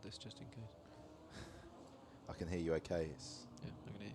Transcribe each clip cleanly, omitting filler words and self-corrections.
This just in case. I can hear you okay. Yeah, I can hear you.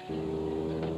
Super.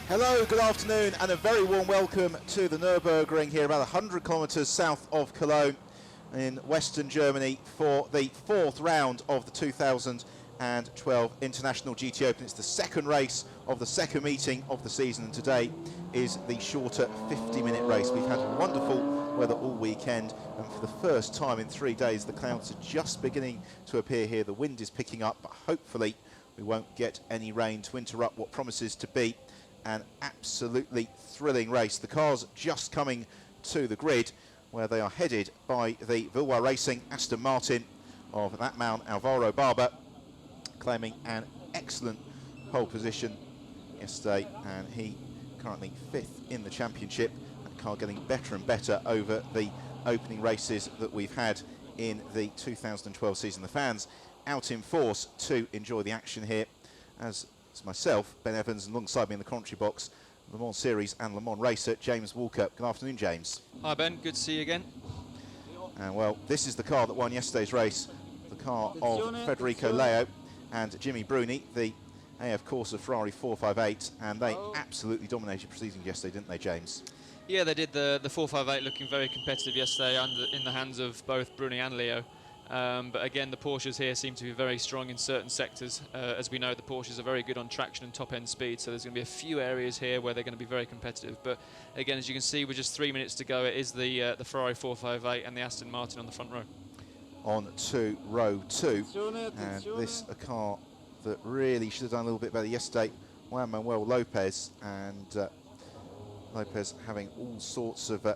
Hello, good afternoon, and a very warm welcome to the Nurburgring here, about 100 kilometres south of Cologne. in Western Germany for the 4th round of the 2012 International GT Open. It's the second race of the second meeting of the season, and today is the shorter 50-minute race. We've had wonderful weather all weekend, and for the first time in 3 days the clouds are just beginning to appear here. The wind is picking up, but hopefully we won't get any rain to interrupt what promises to be an absolutely thrilling race. The cars just coming to the grid, where they are headed by the Villeroy Racing Aston Martin of that man Alvaro Barber, claiming an excellent pole position yesterday, and he currently 5th in the championship. That car getting better and better over the opening races that we've had in the 2012 season. The fans out in force to enjoy the action here, as myself, Ben Evans, and alongside me in the commentary box, Le Mans Series and Le Mans racer James Walker. Good afternoon, James. Hi Ben, good to see you again. And well, this is the car that won yesterday's race, the car of Federico Leo and Jimmy Bruni, the AF Corsa Ferrari 458, and they absolutely dominated proceedings yesterday, didn't they, James? Yeah, they did. The 458 looking very competitive yesterday in the hands of both Bruni and Leo. But again, the Porsches here seem to be very strong in certain sectors. As we know, the Porsches are very good on traction and top-end speed, so there's going to be a few areas here where they're going to be very competitive. But again, as you can see, with just 3 minutes to go, it is the Ferrari 458 and the Aston Martin on the front row. On to row 2, and this a car that really should have done a little bit better yesterday. Juan Manuel Lopez, and Lopez having all sorts of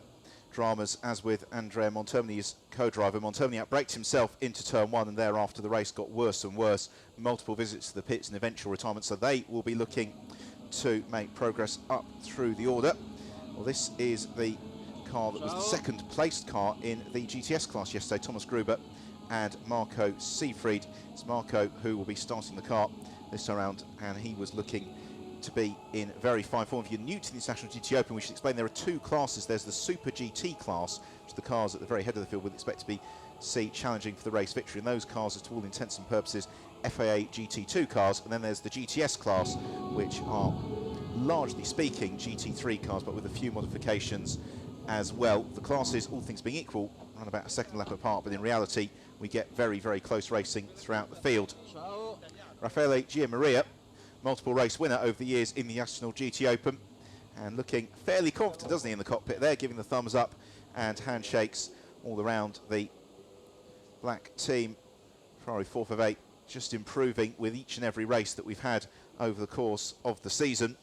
dramas, as with Andrea Montermini, his co-driver. Montermini outbraked himself into turn 1, and thereafter the race got worse and worse. Multiple visits to the pits and eventual retirement, so they will be looking to make progress up through the order. Well, this is the car that was the second placed car in the GTS class yesterday, Thomas Gruber and Marco Seefried. It's Marco who will be starting the car this time around, and he was looking to be in very fine form. If you're new to the International GT Open, we should explain there are 2 classes. There's the Super GT class, which are the cars at the very head of the field would expect to be challenging for the race victory, and those cars are, to all intents and purposes, FAA GT2 cars. And then there's the GTS class, which are largely speaking GT3 cars, but with a few modifications as well. The classes, all things being equal, run about a second lap apart, but in reality we get very, very close racing throughout the field. Raffaele Gianmaria, multiple race winner over the years in the National GT Open, and looking fairly confident, doesn't he, in the cockpit there, giving the thumbs up and handshakes all around the black team. Ferrari 458 just improving with each and every race that we've had over the course of the season,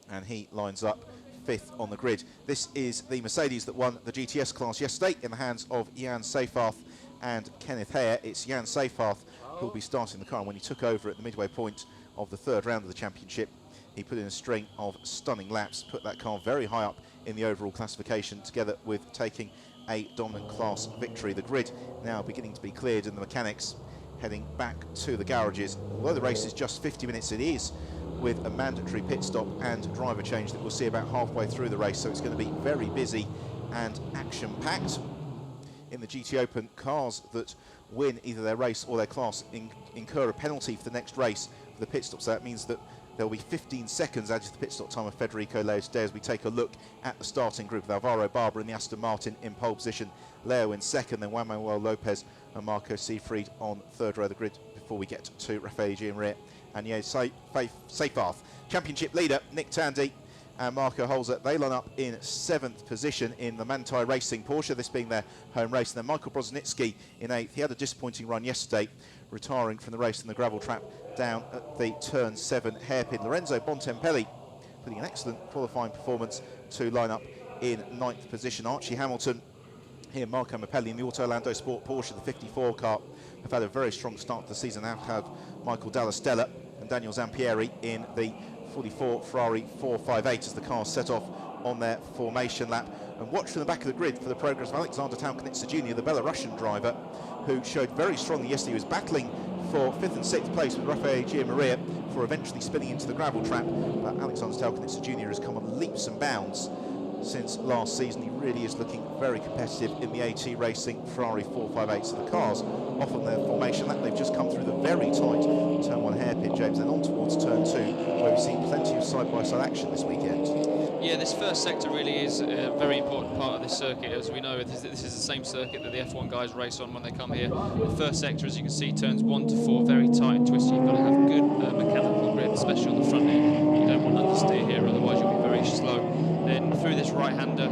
and he lines up 5th on the grid. This is the Mercedes that won the GTS class yesterday in the hands of Jan Seyfarth and Kenneth Hare. It's Jan Seyfarth who will be starting the car, and when he took over at the midway point of the 3rd round of the championship, he put in a string of stunning laps, put that car very high up in the overall classification, together with taking a dominant class victory. The grid now beginning to be cleared, and the mechanics heading back to the garages. Although the race is just 50 minutes, it is with a mandatory pit stop and driver change that we'll see about halfway through the race, so it's going to be very busy and action-packed. In the GT Open, cars that win either their race or their class incur a penalty for the next race for the pit stop, so that means that there will be 15 seconds added to the pit stop time of Federico Leo today, as we take a look at the starting group with Alvaro Barber in the Aston Martin in pole position, Leo in 2nd, then Juan Manuel Lopez and Marco Seefried on 3rd row of the grid, before we get to Raffaele Gianmaria and Seyfarth. Championship leader Nick Tandy and Marco Holzer, they line up in 7th position in the Manthey Racing Porsche, this being their home race. And then Michael Broznicki in 8th. He had a disappointing run yesterday, retiring from the race in the gravel trap down at the turn 7 hairpin. Lorenzo Bontempelli putting an excellent qualifying performance to line up in 9th position. Archie Hamilton here, Marco Mappelli in the Auto Lando Sport Porsche, the 54 car, have had a very strong start to the season. Now have Michael Dalla Stella and Daniel Zampieri in the 44 Ferrari 458 as the cars set off on their formation lap. And watch from the back of the grid for the progress of Alexander Taumkanitsa Jr., the Belarusian driver, who showed very strongly yesterday. He was battling for 5th and 6th place with Raffaele Gianmaria for eventually spinning into the gravel trap. But Alexander Taumkanitsa Jr. has come on leaps and bounds since last season. He really is looking very competitive in the AT Racing Ferrari 458. So the cars off on their formation lap. They've just come through the very tight turn 1 hairpin, James, then on towards turn 2, where we've seen plenty of side-by-side action this weekend. Yeah, this first sector really is a very important part of this circuit. As we know, this is the same circuit that the F1 guys race on when they come here. The first sector, as you can see, turns 1 to 4, very tight and twisty. You've got to have good mechanical grip, especially on the front end. You don't want understeer here, otherwise you'll be very slow. Then through this right-hander,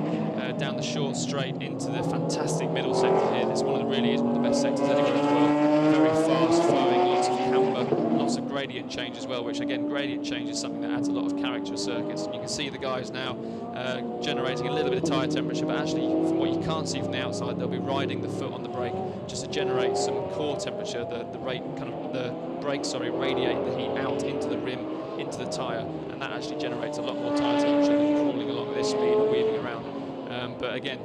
down the short straight into the fantastic middle sector here. This really is one of the best sectors anywhere in the world. Very fast flowing, lots of camber, lots of gradient change as well, which again, gradient change is something that adds a lot of character to circuits. And you can see the guys now generating a little bit of tyre temperature, but actually from what you can't see from the outside, they'll be riding the foot on the brake just to generate some core temperature. The brakes radiate the heat out into the rim, into the tyre, and that actually generates a lot more tyre temperature than crawling along at this speed or weaving around. But again,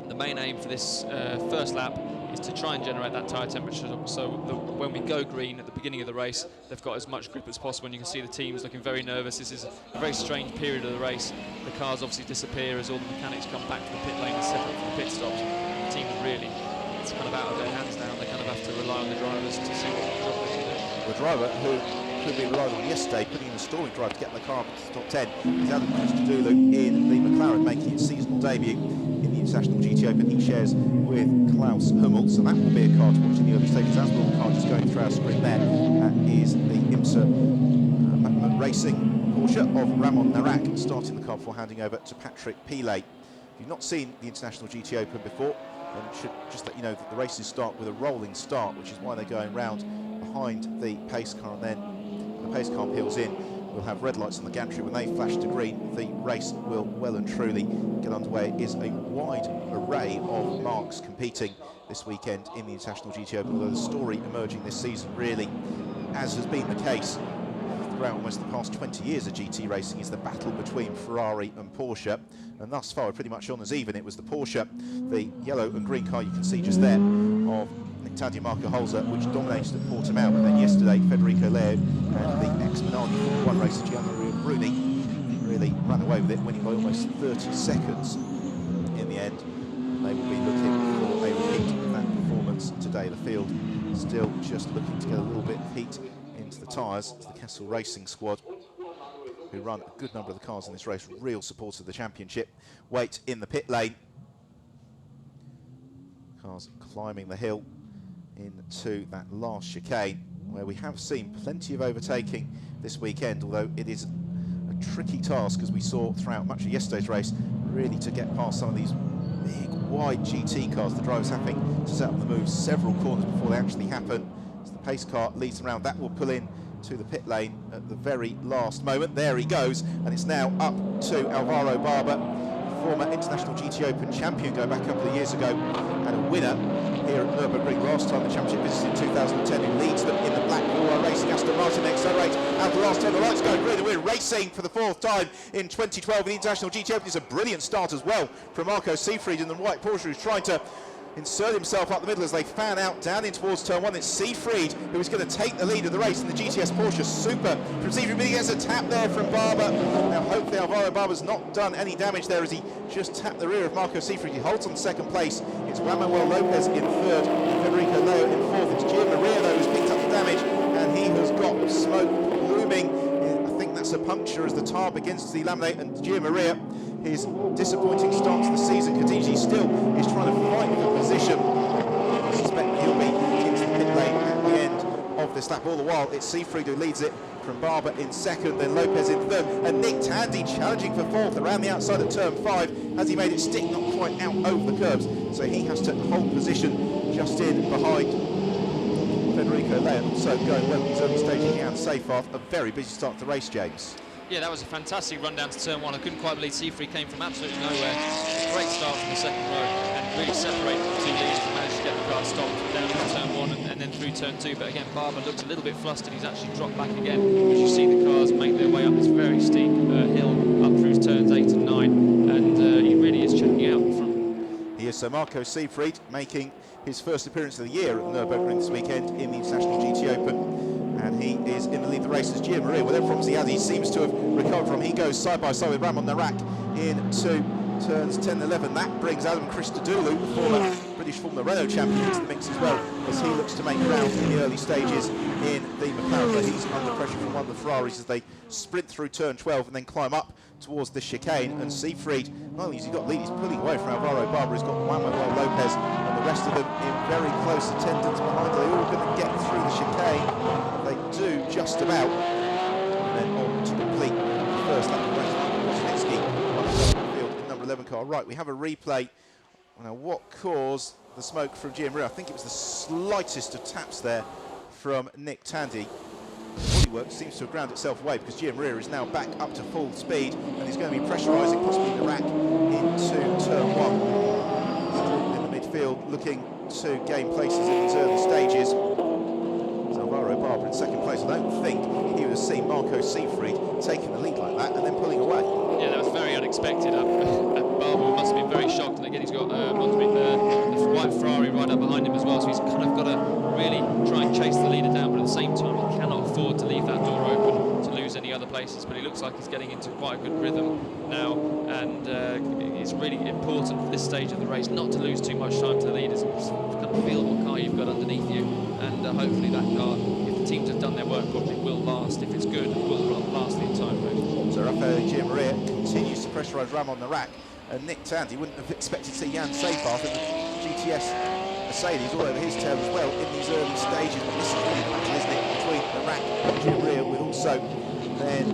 the main aim for this first lap is to try and generate that tyre temperature, so when we go green at the beginning of the race, they've got as much grip as possible. And you can see the teams looking very nervous. This is a very strange period of the race. The cars obviously disappear as all the mechanics come back to the pit lane and set up for the pit stops. The teams really, it's kind of out of their hands now. They kind of have to rely on the drivers to see what job they can do. The driver who could be relied on yesterday, putting in a stalling drive to get the car up to the top 10, is Adam Christodoulou in the McLaren, making its seasonal debut in the International GT Open. He shares with Klaus Hummel, so that will be a car to watch in the early stages, as will the car just going through our screen there. That is the IMSA Racing Porsche of Ramon Narak, starting the car before handing over to Patrick Pilet. If you've not seen the International GT Open before, then it should just let you know that the races start with a rolling start, which is why they're going round behind the pace car, and then when the pace car peels in, we'll have red lights on the gantry. When they flash to green, the race will well and truly get underway. It is a wide array of marques competing this weekend in the International GT Open, although the story emerging this season really, as has been the case throughout almost the past 20 years of GT racing, is the battle between Ferrari and Porsche, and thus far pretty much on as even. It was the Porsche, the yellow and green car you can see just there, of Tadej Marco Holzer, which dominated at Portimao, but then yesterday Federico Leo and the ex-Minardi Formula 1 racer Gianmaria Bruni really ran away with it, winning by almost 30 seconds in the end. They will be looking for a repeat of that performance today. The field still just looking to get a little bit of heat into the tyres. It's the Kessel Racing squad who run a good number of the cars in this race, real supporters of the championship. Wait in the pit lane. Cars climbing the hill into that last chicane, where we have seen plenty of overtaking this weekend, although it is a tricky task, as we saw throughout much of yesterday's race, really to get past some of these big wide GT cars. The drivers having to set up the moves several corners before they actually happen. As the pace car leads them around, that will pull in to the pit lane at the very last moment. There he goes, and it's now up to Alvaro Barber, former International GT Open champion going back a couple of years ago, and a winner here at Nurburgring last time the championship visited in 2010, who leads them in the black while racing Aston Martin accelerates out the last turn. The lights going green, and we're racing for the fourth time in 2012 in the International GT Open. It's a brilliant start as well from Marco Seefried in the white Porsche, who's trying to insert himself up the middle as they fan out down in towards turn one. It's Seefried who is going to take the lead of the race in the GTS Porsche. Super from Seefried, but he gets a tap there from Barber. Now hopefully Alvaro Barber's not done any damage there, as he just tapped the rear of Marco Seefried. He holds on second place. It's Juan Manuel Lopez in third, Federico Leo in fourth. It's Gio Maria though who's picked up the damage, and he has got smoke looming. I think that's a puncture as the tyre begins to delaminate, and Gio Maria, his disappointing start to the season continues. He still is trying to fight for position. I suspect he'll be into the pit lane at the end of this lap. All the while, it's Seefried who leads it, from Barber in second, then Lopez in third, and Nick Tandy challenging for fourth around the outside at turn 5 as he made it stick not quite out over the curbs, so he has to hold position just in behind Federico Leo. Also going well in his early stages out safe off. A very busy start to the race, James. Yeah, that was a fantastic run down to turn 1. I couldn't quite believe Seefried came from absolutely nowhere. A great start from the second row and really separated the two leaders and managed to get the car stopped down into turn 1 and then through turn 2. But again, Barber looked a little bit flustered. He's actually dropped back again. As you see the cars make their way up this very steep hill up through turns 8 and 9, and he really is checking out from. He is Sir Marco Seefried making his first appearance of the year at the Nurburgring this weekend in the International GT Open. And he is in the lead of the race as Gio Maria, whatever problems he has, he seems to have recovered from. He goes side by side with Ramon Narak into turns 10 and 11. That brings Adam Christodoulou, the former British Formula Renault champion, into the mix as well, as he looks to make ground in the early stages in the McLaren. But he's under pressure from one of the Ferraris as they sprint through turn 12 and then climb up towards the chicane, and Siegfried, not only has he got lead, he's pulling away from Alvaro Barber, who's got Juan Manuel Lopez, and the rest of them in very close attendance behind. They're all going to get through the chicane. They do just about, and then on to complete the first lap of the race. Kozlowski on the field in number 11 car. Right, we have a replay. Now, what caused the smoke from Gianmaria? I think it was the slightest of taps there from Nick Tandy. Bodywork seems to have ground itself away because Gianmaria is now back up to full speed and he's going to be pressurising possibly the rack into turn 1. In the midfield, looking to gain places in these early stages. Alvaro Barber in second place. I don't think he would have seen Marco Siegfried taking the lead like that and then pulling away. Yeah, that was very unexpected. Barber must have been very shocked, and again he's got the white Ferrari right up behind him as well, so he's kind of got to really try and chase the leader down, but at the same time he cannot afford to leave that door open to lose any other places. But he looks like he's getting into quite a good rhythm now, and it's really important for this stage of the race not to lose too much time to the leaders. Kind of feel what car you've got underneath you, and hopefully that car, if the teams have done their work properly, will last. If it's good, it will last the entire race. So Rafael Gianmaria continues to pressurise Ram on the rack, and Nick Tandy wouldn't have expected to see Jan Seebath in the GTS Mercedes all over his tail as well in these early stages. But this is really the battle, isn't it, between the rack and Gianmaria, with also then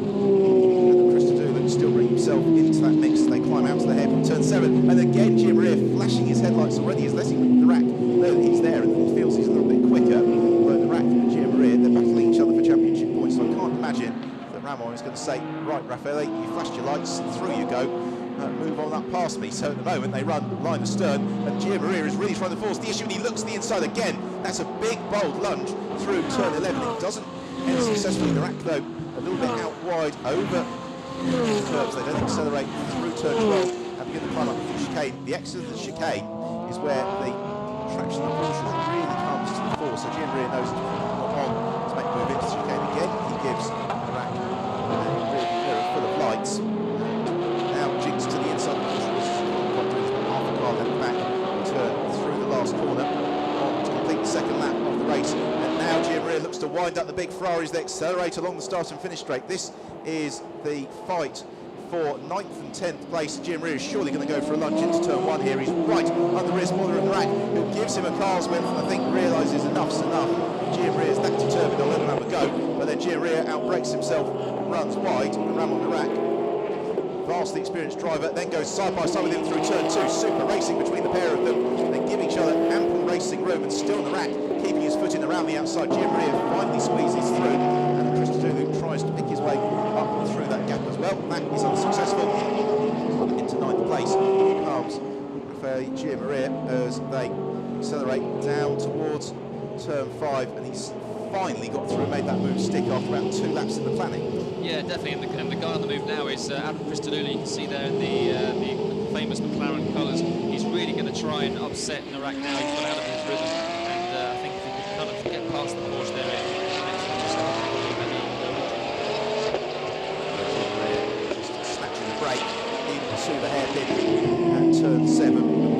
Christodoulou still bringing himself into that mix. They climb out to the hairpin turn 7, and again Gianmaria flashing his headlights already. He's letting the rack know that he's there, and he feels he's a little bit quicker. Although the rack and Gianmaria, they're battling each other for championship points, so I can't imagine that Ramon is going to say, right, Raffaele, you flashed your lights, through you go, move on up past me. So at the moment they run line astern, and Gianmaria is really trying to force the issue, and he looks to the inside again. That's a big bold lunge through turn 11. It doesn't end successfully. The rack though a little bit out wide over the curves. They don't accelerate through turn 12 and begin to climb up the chicane. The exit of the chicane is where the traction of the Porsche really comes to the fore. So Gianmaria knows it's not on to make a move into the chicane again. He gives the rack a rear mirror full of lights. Now jinx to the inside of the Porsche, which is half a car left back, turn through the last corner on to complete the second lap of the race. And now Gianmaria looks to wind up the big Ferraris. They accelerate along the start and finish straight. This is the fight for 9th and 10th place. Gianmaria is surely going to go for a lunge into turn 1 here. He's right under the rear spoiler of the rack, who gives him a car's width, and I think realises enough's enough. Gianmaria is that determined, I'll let him have a go. But then Gianmaria outbrakes himself, runs wide, and Ram on the rack. Vastly experienced driver, then goes side by side with him through turn 2. Super racing between the pair of them. They give each other ample racing room, and still on the rack, keeping his footing around the outside. Gianmaria finally squeezes through, and Christodoulou tries to pick his way up through that gap as well. That is unsuccessful. Into 9th place comes Rafael Gianmaria as they accelerate down towards turn 5, and he's finally got through and made that move stick after about 2 laps in the planning. Yeah, definitely, and the guy on the move now is Adam Christodoulou. You can see there in the famous McLaren colours. He's really going to try and upset Narak now. He's got out of his rhythm, and I think if he could kind of get past the Porsche there, just snatching the brake into the hairpin at turn 7.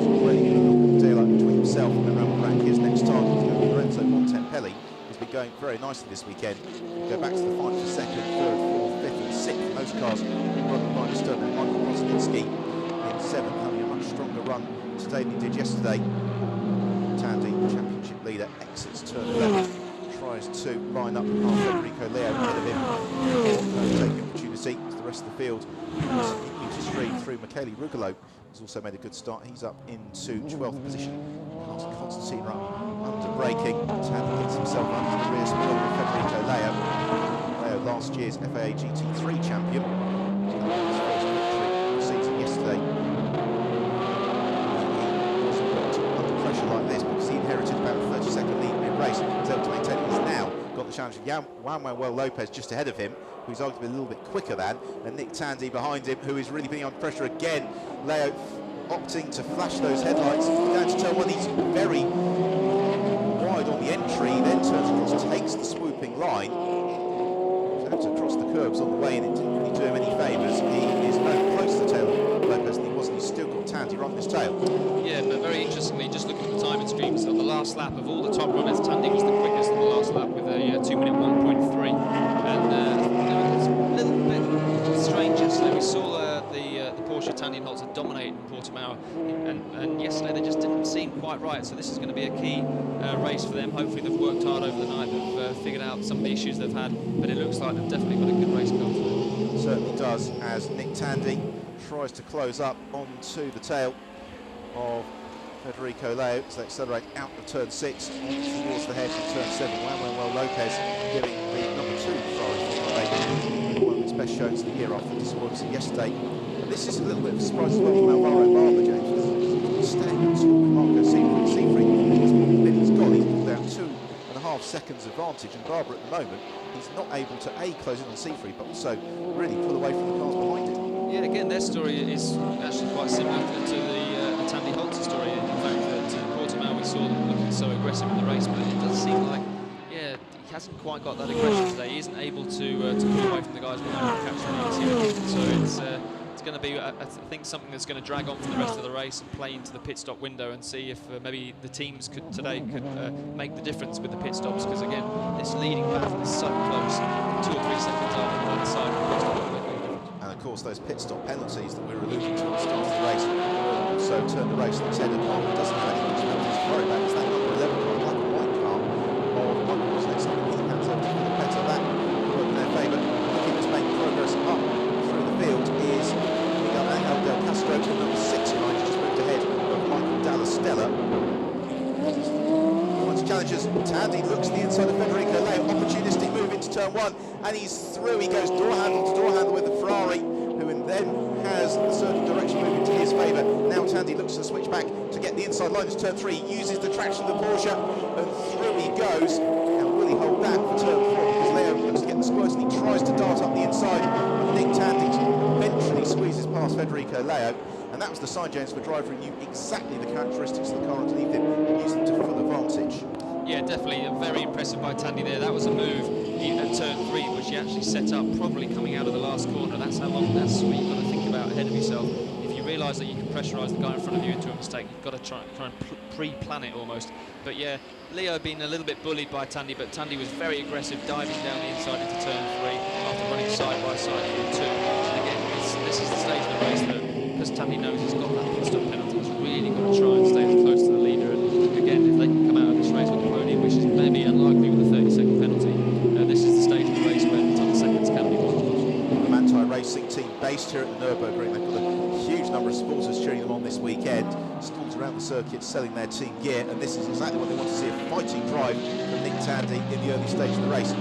Already going to look at daylight between himself and Ramon Rack. His next target is going to be Lorenzo Montempelli. He's been going very nicely this weekend. Go back to the fight for 2nd, 3rd, 4th, 5th and 6th. Those cars run by Stern and Michael Kozlowski in 7th, having a much stronger run today than he did yesterday. Tandy, championship leader, exits turn 11. Tries to line up Federico Leo ahead of him. Taking opportunity as the rest of the field continues to stream through. Michele Rugolo has also made a good start. He's up into 12th position. Constantine under braking. Tandy gets himself under the rear spoiler of Federico Leo. Leo, last year's FIA GT3 champion. His first victory of the season yesterday. He wasn't put under pressure like this because he inherited about a 30-second lead mid-race. He's able to maintain it. He's now got the challenge of Juan Manuel Lopez just ahead of him, who's arguably a little bit quicker than, and Nick Tandy behind him, who is really being under pressure again. Leo opting to flash those headlights down to turn 1. He's very wide on the entry, then turns across, takes the swooping line. He's able to cross the curbs on the way, and it didn't really do him any favours. He is no closer to the tail of Lopez than he was, and he's still got Tandy right on his tail. Yeah, but very interestingly, just looking at the timing screens, on the last lap of all the top runners, Tandy was the quickest on the last lap with a 2-minute 1.3. And it's a little bit strange yesterday. We saw Tandy and Holtz are dominating Portimao, and yesterday they just didn't seem quite right. So this is going to be a key race for them. Hopefully they've worked hard over the night, they've figured out some of the issues they've had, but it looks like they've definitely got a good race going for them. Certainly does, as Nick Tandy tries to close up onto the tail of Federico Leo as they accelerate out of turn 6 on towards the hedge of turn 7. Manuel Lopez giving the number 2 Ferrari one of its best shows of the year after disappointments yesterday. And this is a little bit of a surprise as well from Alvaro Barber, James, because he's staying on top with Marco Seifried. He's gone, he's pulled out 2.5 seconds advantage, and Barber at the moment, he's not able to A, close in on Seifried, but also really pull away from the cars behind him. Yeah, again, their story is actually quite similar to the Tandy Holtz story. In fact, that Portimao, we saw them looking so aggressive in the race, but it does seem like, yeah, he hasn't quite got that aggression today. He isn't able to pull away from the guys behind him and catch them. So it's going to be, I think, something that's going to drag on for the rest of the race and play into the pit stop window, and see if maybe the teams could make the difference with the pit stops, because again, this leading battle is so close. 2 or 3 seconds out on one side of the pit stop. And of course, those pit stop penalties that we were alluding to at the start of the race will also turn the race on its head. And Barber doesn't have any penalties to worry about. It's that number 11 car, black and white car of Michael Rosnet's something he hands over to the better. That will work in their favour. Looking to make progress up through the field is Miguel Angel Del Castro, number 69, just moved ahead of Michael Dalla Stella. Challenges. Tandy looks to the inside of Federico Leo, opportunistic move into turn 1, and he's through. He goes door handle to door handle with the Ferrari, who then has a certain direction moving to his favour. Now Tandy looks to switch back to get the inside line into turn 3, uses the traction of the Porsche, and through he goes. And will he hold back for turn 4? Because Leo looks to get the squirts and he tries to dart up the inside. Nick Tandy eventually squeezes past Federico Leo. And that was the sign, James, for a driver who knew exactly the characteristics of the car underneath him and used them to full advantage. Yeah, definitely. Very impressive by Tandy there. That was a move at turn 3, which he actually set up probably coming out of the last corner. That's what you've got to think about ahead of yourself. If you realise that you can pressurise the guy in front of you into a mistake, you've got to try and pre-plan it almost. But yeah, Leo being a little bit bullied by Tandy, but Tandy was very aggressive, diving down the inside into turn 3 after running side by side through 2. And again, this is the stage of the race that, because Tandy knows he's got that pit stop penalty, he's really got to try and stay as close to the leader. And again, if they can come out of this race with the podium, which is maybe unlikely with a 30-second penalty, this is the stage of the race where the top seconds can be lost. The Manthey Racing team based here at the Nurburgring. They've got a huge number of supporters cheering them on this weekend. Stalls around the circuit selling their team gear, and this is exactly what they want to see, a fighting drive from Nick Tandy in the early stage of the race.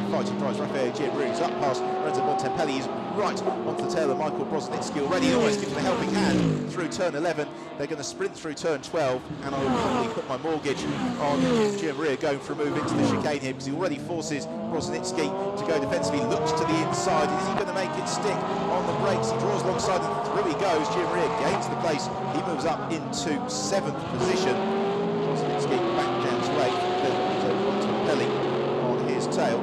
Fighting drives Raphael Gianru's up past Lorenzo Montempelli. He's right onto the tail of Michael Brosnitsky already, almost gives him a helping hand through turn 11. They're going to sprint through turn 12, and I will probably put my mortgage on Gianru going for a move into the chicane here, because he already forces Brosnitsky to go defensively. Looks to the inside. Is he going to make it stick on the brakes? He draws alongside and through he goes. Gianru gains the place. He moves up into 7th position. Brosnitsky back down to 8th. Then Montempelli on his tail.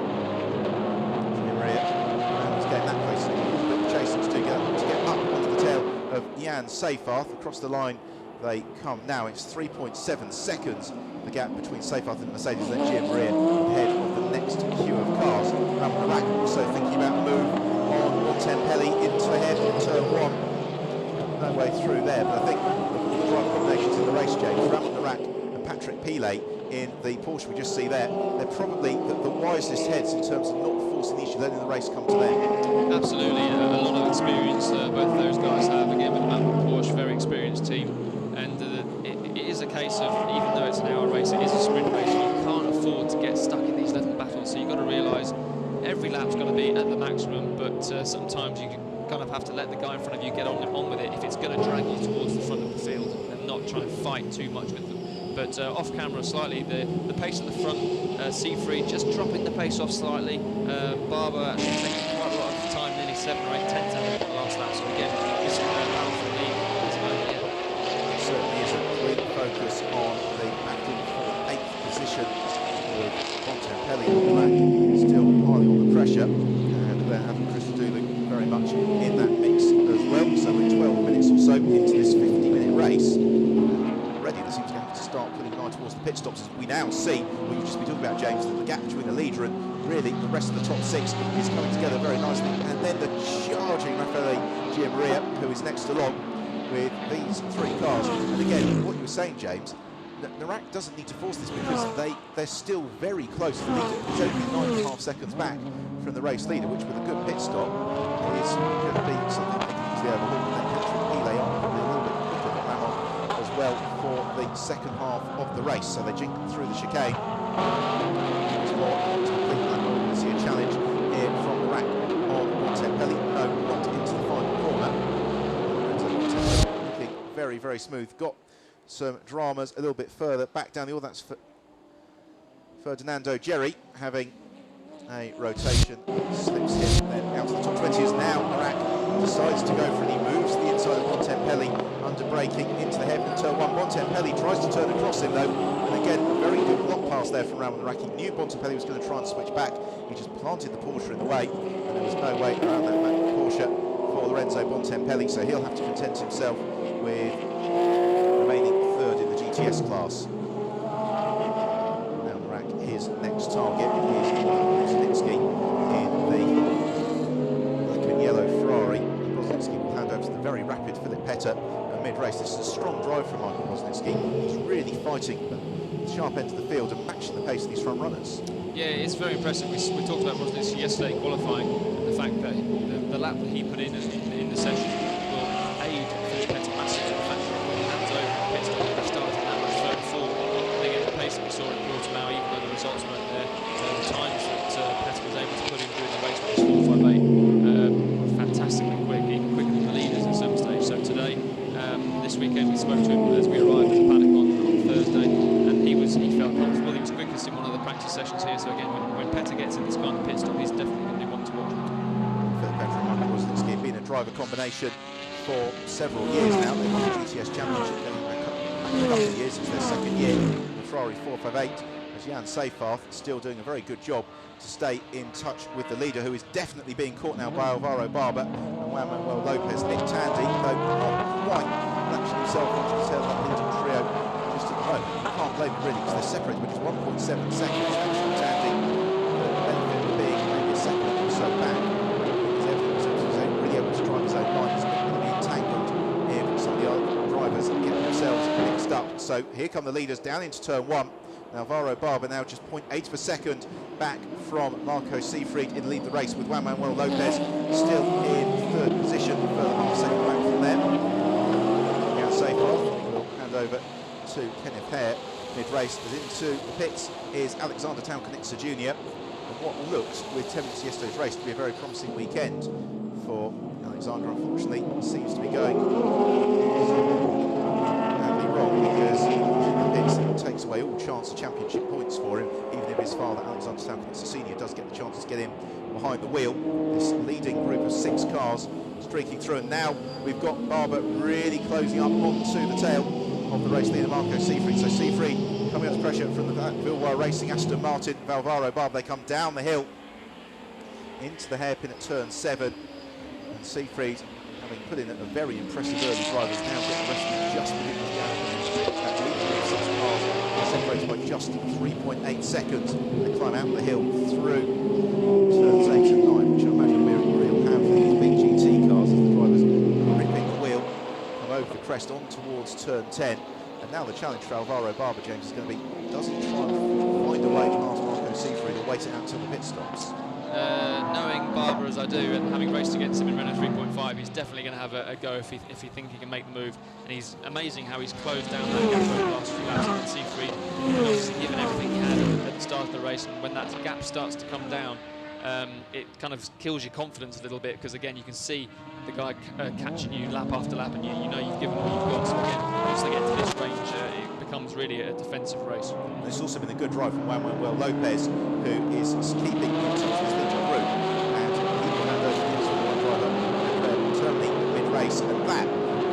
To get up onto the tail of Jan Seyfarth. Across the line they come now. It's 3.7 seconds the gap between Seyfarth and Mercedes, then Gianmaria ahead of the next queue of cars. Ramon Rack also thinking about a move on Montempelli into ahead in turn 1. No way through there, but I think the drive combinations in the race, James, Ramon Rack and Patrick Pilet in the Porsche we just see there, they're probably the wisest heads in terms of not forcing the issue, letting the race come to them. Absolutely, a lot of experience both of those guys have. Again, with the Mapple Porsche, very experienced team, and it is a case of, even though it's an hour race, it is a sprint race, you can't afford to get stuck in these little battles, so you've got to realise every lap's got to be at the maximum, but sometimes you kind of have to let the guy in front of you get on with it if it's going to drag you towards the front of the field and not try and fight too much with them. But off camera slightly, the pace at the front, Seifried just dropping the pace off slightly. Barber actually taking quite a lot of time, nearly 7 or 8 tenths out of the last lap. So again, this battle for the lead is over. It certainly is a great focus on the battle for 8th position, with Montempelli on the back, still piling on the pressure, and they're having Chris Dooling very much in that mix as well. So we're 12 minutes or so into this 50-minute race. Already there seems to have to start putting an eye towards the pit stops, as we now see what you've just been talking about, James, that the gap between the leader and really the rest of the top 6 is coming together very nicely. And then the charging Raffaele Gianmaria, who is next along, with these three cars. And again, what you were saying, James, Nurburgring doesn't need to force this because they're still very close to the leader. He's only 9.5 seconds back from the race leader, which with a good pit stop is going to be something that can easily overlook. And then Henry Pile on probably a little bit quicker than Ramon as well for the second half of the race. So they jink through the chicane. It's more to complete that. We're going to see a challenge here from the rack on Montempelli. No, not into the final corner. Looking very, very smooth. Got some dramas a little bit further back down the order. That's Ferdinando Jerry having a rotation that slips him then out to the top 20 as now Nurburgring decides to go for it. He moves to the inside of Montempelli under braking into the hairpin turn 1. Montempelli tries to turn across him though, and again a very good block pass there from Ramon Nurburgring. He knew Montempelli was going to try and switch back. He just planted the Porsche in the way, and there was no way around that Porsche for Lorenzo Montempelli, so he'll have to content himself with remaining third in the GTS class. Now Nurburgring, his next target is Brzezinski in the black and yellow Ferrari. Brzezinski will hand over to the very rapid Philip Petter at mid-race. This is a strong drive from Michael Brzezinski. He's really fighting the sharp end of the field and matching the pace of these front runners. Yeah, it's very impressive. We talked about Brzezinski yesterday qualifying, and the fact that the lap that he put in the session will aid Philip Petter massively. The fact that he hands over the pit stop and started that much further forward. I think at the pace that we saw in Portimao, even though the results weren't there, the times that Petter was able to put in during the race, which was 4.58, fantastically quick, even quicker than the leaders at some stage. So today, this weekend, we spoke to him as we arrived at the paddock on Thursday, and he felt comfortable. He was quickest in one of the practice sessions here. So again, when Petter gets in this kind of pit stop, he's definitely going to be one to watch. Philip Petter and Michael Brzezinski have been a driver combination for several years now. They've won the GTS Championship going back a couple of years. It's their second year. The Ferrari 458, as Jan Seyfarth still doing a very good job to stay in touch with the leader, who is definitely being caught now by Alvaro Barber and Juan Manuel Lopez. Nick Tandy, though not quite matching himself onto the tail of that leading trio just at the moment. You can't blame him really, because they're separated with just 1.7 seconds. Actually, Tandy, the benefit of being maybe a second or so back, because everything was really able to drive his own line. He's not going to be entangled if some of the other drivers get themselves mixed up. So here come the leaders down into turn 1. Now Alvaro Barber now just 0.8 of a second back from Marco Seefried in lead the race, with Juan Manuel Lopez still in third position, further half second back from them. Jan Seyfarth will hand over to Kenneth Hare mid-race. As into the pits is Alexander Taunkanitsa Jr. And what looked, with 10 minutes yesterday's race, to be a very promising weekend for Alexander, unfortunately seems to be going badly wrong, because the pits takes away all chance of championship points for him, even if his father Alexander Taunkanitsa Sr. does get the chance to get him behind the wheel. This leading group of 6 cars streaking through, and now we've got Barber really closing up onto the tail of the race leader Marco Seefried. So Seefried coming under pressure from the Villewire Racing Aston Martin, Alvaro Barber. They come down the hill into the hairpin at turn 7, and Seefried, having put in a very impressive early drive, has now got the rest of them just within the gap. That leading group of 6 cars separated by just 3.8 seconds. They climb out the hill through turns 8 and 9, which I imagine will be a real hand for these big GT cars as the drivers gripping the wheel, come over the crest on towards turn 10. And now the challenge for Alvaro Barber, James, is going to be, does he try and find a way past Marco Seefried or wait it out until the pit stops? Knowing Barber as I do, and having raced against him in Renault 3.5, he's definitely going to have a go if he thinks he can make the move. And he's amazing how he's closed down that gap over the last few laps. You can see Seefried obviously given everything he had at the start of the race, and when that gap starts to come down, it kind of kills your confidence a little bit, because again you can see the guy catching you lap after lap, and you know you've given what you've got. So again, once they get to this range, it becomes really a defensive race. And it's also been a good drive from Juan Manuel Lopez, who is keeping in touch with his leading group, and he will hand over to one driver terminating the mid-race, and that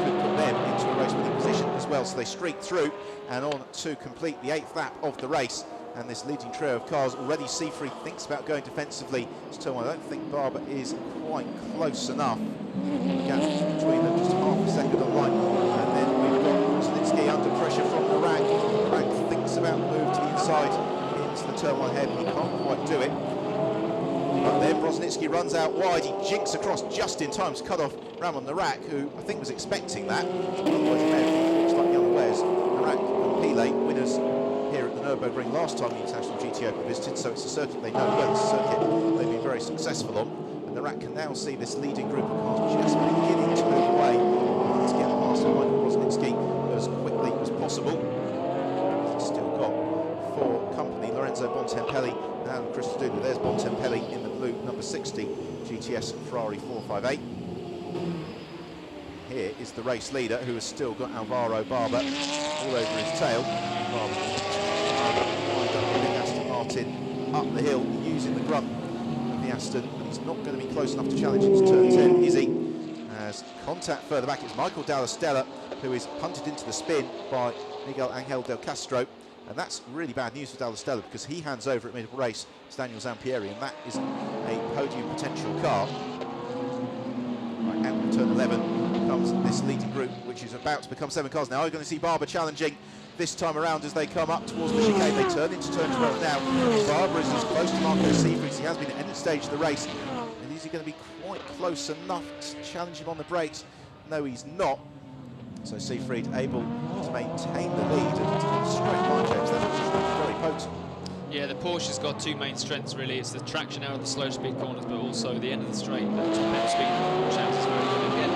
could put them into a race-winning position as well. So they streak through and on to complete the 8th lap of the race. And this leading trio of cars, already Seefried thinks about going defensively to turn 1. I don't think Barber is quite close enough. The gap between them just half a second on line. And then we've got Brzezinski under pressure from Nurburgring. Nurburgring thinks about the move to the inside into the turn 1 hairpin. He can't quite do it. But then Brzezinski runs out wide. He jinks across just in time to cut off Ramon Narak, who I think was expecting that. Otherwise, he may have been caught slightly unawares. Narak and Pile, winners here at the Nurburgring last time the International GT Open visited, so it's a circuit they know well. It's a circuit they've been very successful on. And Narak can now see this leading group of cars just beginning to move away. To get past Michael Brosnitsky as quickly as possible. He's still got for company Lorenzo Bontempelli and Chris Dudley. There's Bontempelli in the blue, number 60, GTS Ferrari 458. Here is the race leader, who has still got Alvaro Barber all over his tail. Barber Aston Martin up the hill, using the grunt of the Aston, but he's not going to be close enough to challenge into turn 10, is he? As contact further back, it's Michael Dallastella, who is punted into the spin by Miguel Angel Del Castro, and that's really bad news for Dallastella, because he hands over at mid-race to Daniel Zampieri, and that is a podium potential car. Right, out of turn 11 comes this leading group, which is about to become 7 cars now. We're going to see Barber challenging this time around as they come up towards the chicane. They turn into turn 12 now. Barber is as close to Marco Seifried as he has been at any stage of the race. And is he going to be quite close enough to challenge him on the brakes? No, he's not. So Seifried able to maintain the lead and straight line, James. That was very potent. Yeah, the Porsche's got two main strengths really. It's the traction out of the slow speed corners, but also the end of the straight, the top end speed of the Porsche out is very good. Again,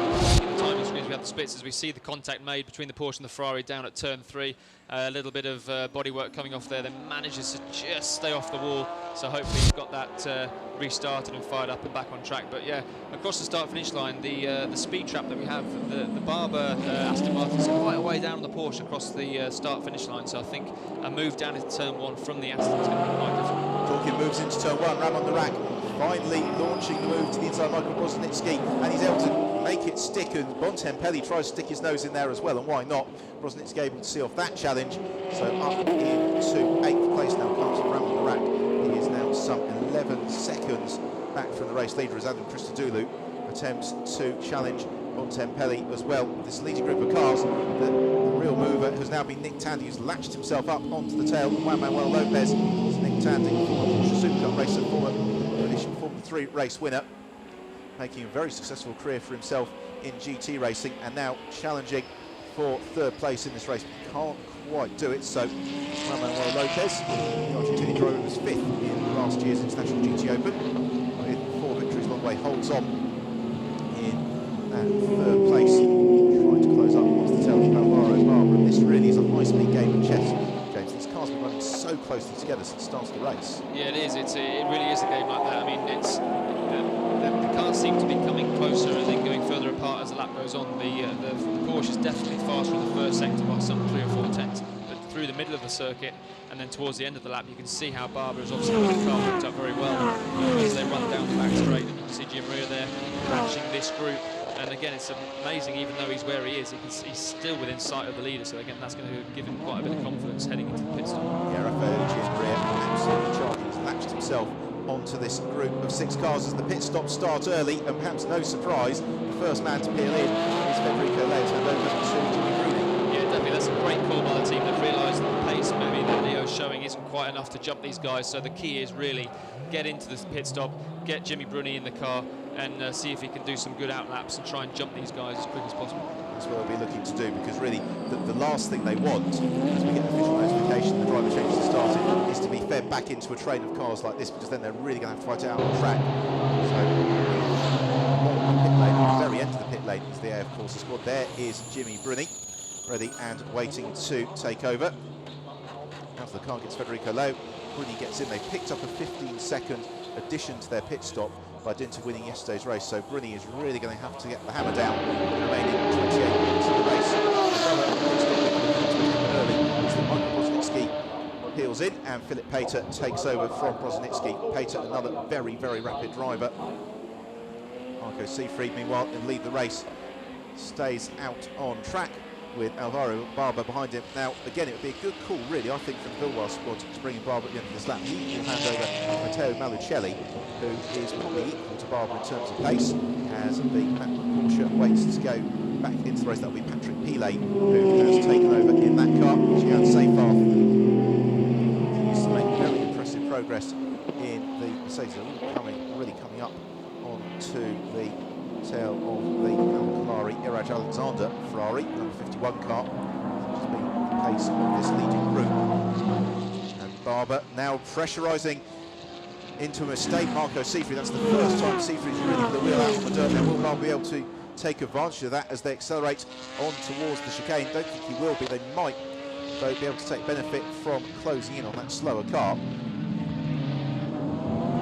in the timing screens we have the splits as we see the contact made between the Porsche and the Ferrari down at turn 3. A little bit of bodywork coming off there, then manages to just stay off the wall. So hopefully he's got that restarted and fired up and back on track. But yeah, across the start-finish line, the speed trap that we have, the Barber Aston Martin's quite a way down on the Porsche across the start-finish line. So I think a move down into turn 1 from the Aston is going to be quite difficult. Talking moves into turn 1, Ramon Narak finally launching the move to the inside Michael Brosnitsky, and he's able to make it stick, and Bontempelli tries to stick his nose in there as well, and why not? Brosnitsky able to see off that challenge, so up into 8th place now comes Ramon Narak. He is now some 11 seconds back from the race leader as Adam Christodoulou attempts to challenge Bontempelli as well. This leading group of cars, the real mover has now been Nick Tandy, who's latched himself up onto the tail of Juan Manuel Lopez. It's Nick Tandy, former Porsche Supercup racer, former British Formula 3 race winner, making a very successful career for himself in GT racing, and now challenging for 3rd place in this race. Can't quite do it, so Juan Manuel Lopez, the Argentinian driver, was 5th in last year's International GT Open, with 4 victories one way, holds on in that 3rd place, trying to close up onto the tail of Alvaro Barber. And this really is a high-speed game of chess, James. These cars have been running so closely together since the start of the race. Yeah, it is. It really is a game like that. I mean, it's the cars seem to be coming closer and then going further apart as the lap goes on. The Porsche is definitely faster in the first sector by some 3 or 4 tenths, but through the middle of the circuit and then towards the end of the lap, you can see how Barber is obviously having the car hooked up very well as they run down the back straight, and you can see Jim Rea there matching this group. And again, it's amazing, even though he's where he is, he's still within sight of the leader. So again, that's going to give him quite a bit of confidence heading into the pit stop. Yeah, Rafael Jim Rea absolutely charging. He's latched himself onto this group of 6 cars as the pit stops start early, and perhaps no surprise, the first man to peel in is Federico Leo, and over to Jimmy Bruni. Yeah, definitely, that's a great call by the team. They've realised that the pace maybe that Leo's showing isn't quite enough to jump these guys, so the key is really get into this pit stop, get Jimmy Bruni in the car, and see if he can do some good outlaps and try and jump these guys as quick as possible. That's what they'll be looking to do, because really the last thing they want, as we get official notification the driver changes has started, is to be fed back into a train of cars like this, because then they're really going to have to fight it out on track. So, the pit lane, at the very end of the pit lane is the AF Corsa squad. There is Jimmy Bruni, ready and waiting to take over. Out of the car gets Federico Leo. Bruni gets in. They picked up a 15-second addition to their pit stop by dint of winning yesterday's race, so Bruni is really going to have to get the hammer down in the remaining 28 minutes of the race. Early is that Michael Brosnitsky peels in, and Philip Pater takes over from Brosnitsky. Pater, another very, very rapid driver. Marco Seifried, meanwhile, in lead the race, stays out on track with Alvaro Barber behind him. Now, again, it would be a good call, really, I think, from the Bilbao squad to bring in Barber at the end of this lap. He will hand over Matteo Malucelli, who is probably equal to Barber in terms of pace, as the Porsche waits to go back into the race. That will be Patrick Pile, who has taken over in that car. Gian Seyfarth continues to make very impressive progress in the Mercedes. Really coming up onto the tail of the Raj Alexander, Ferrari, number 51 car, has been the pace of this leading group. And Barber now pressurising into a mistake. Marco Seafried, that's the first time Seafried's really put the wheel out on the dirt. Now will Barber be able to take advantage of that as they accelerate on towards the chicane? Don't think he will be. They might, though, be able to take benefit from closing in on that slower car.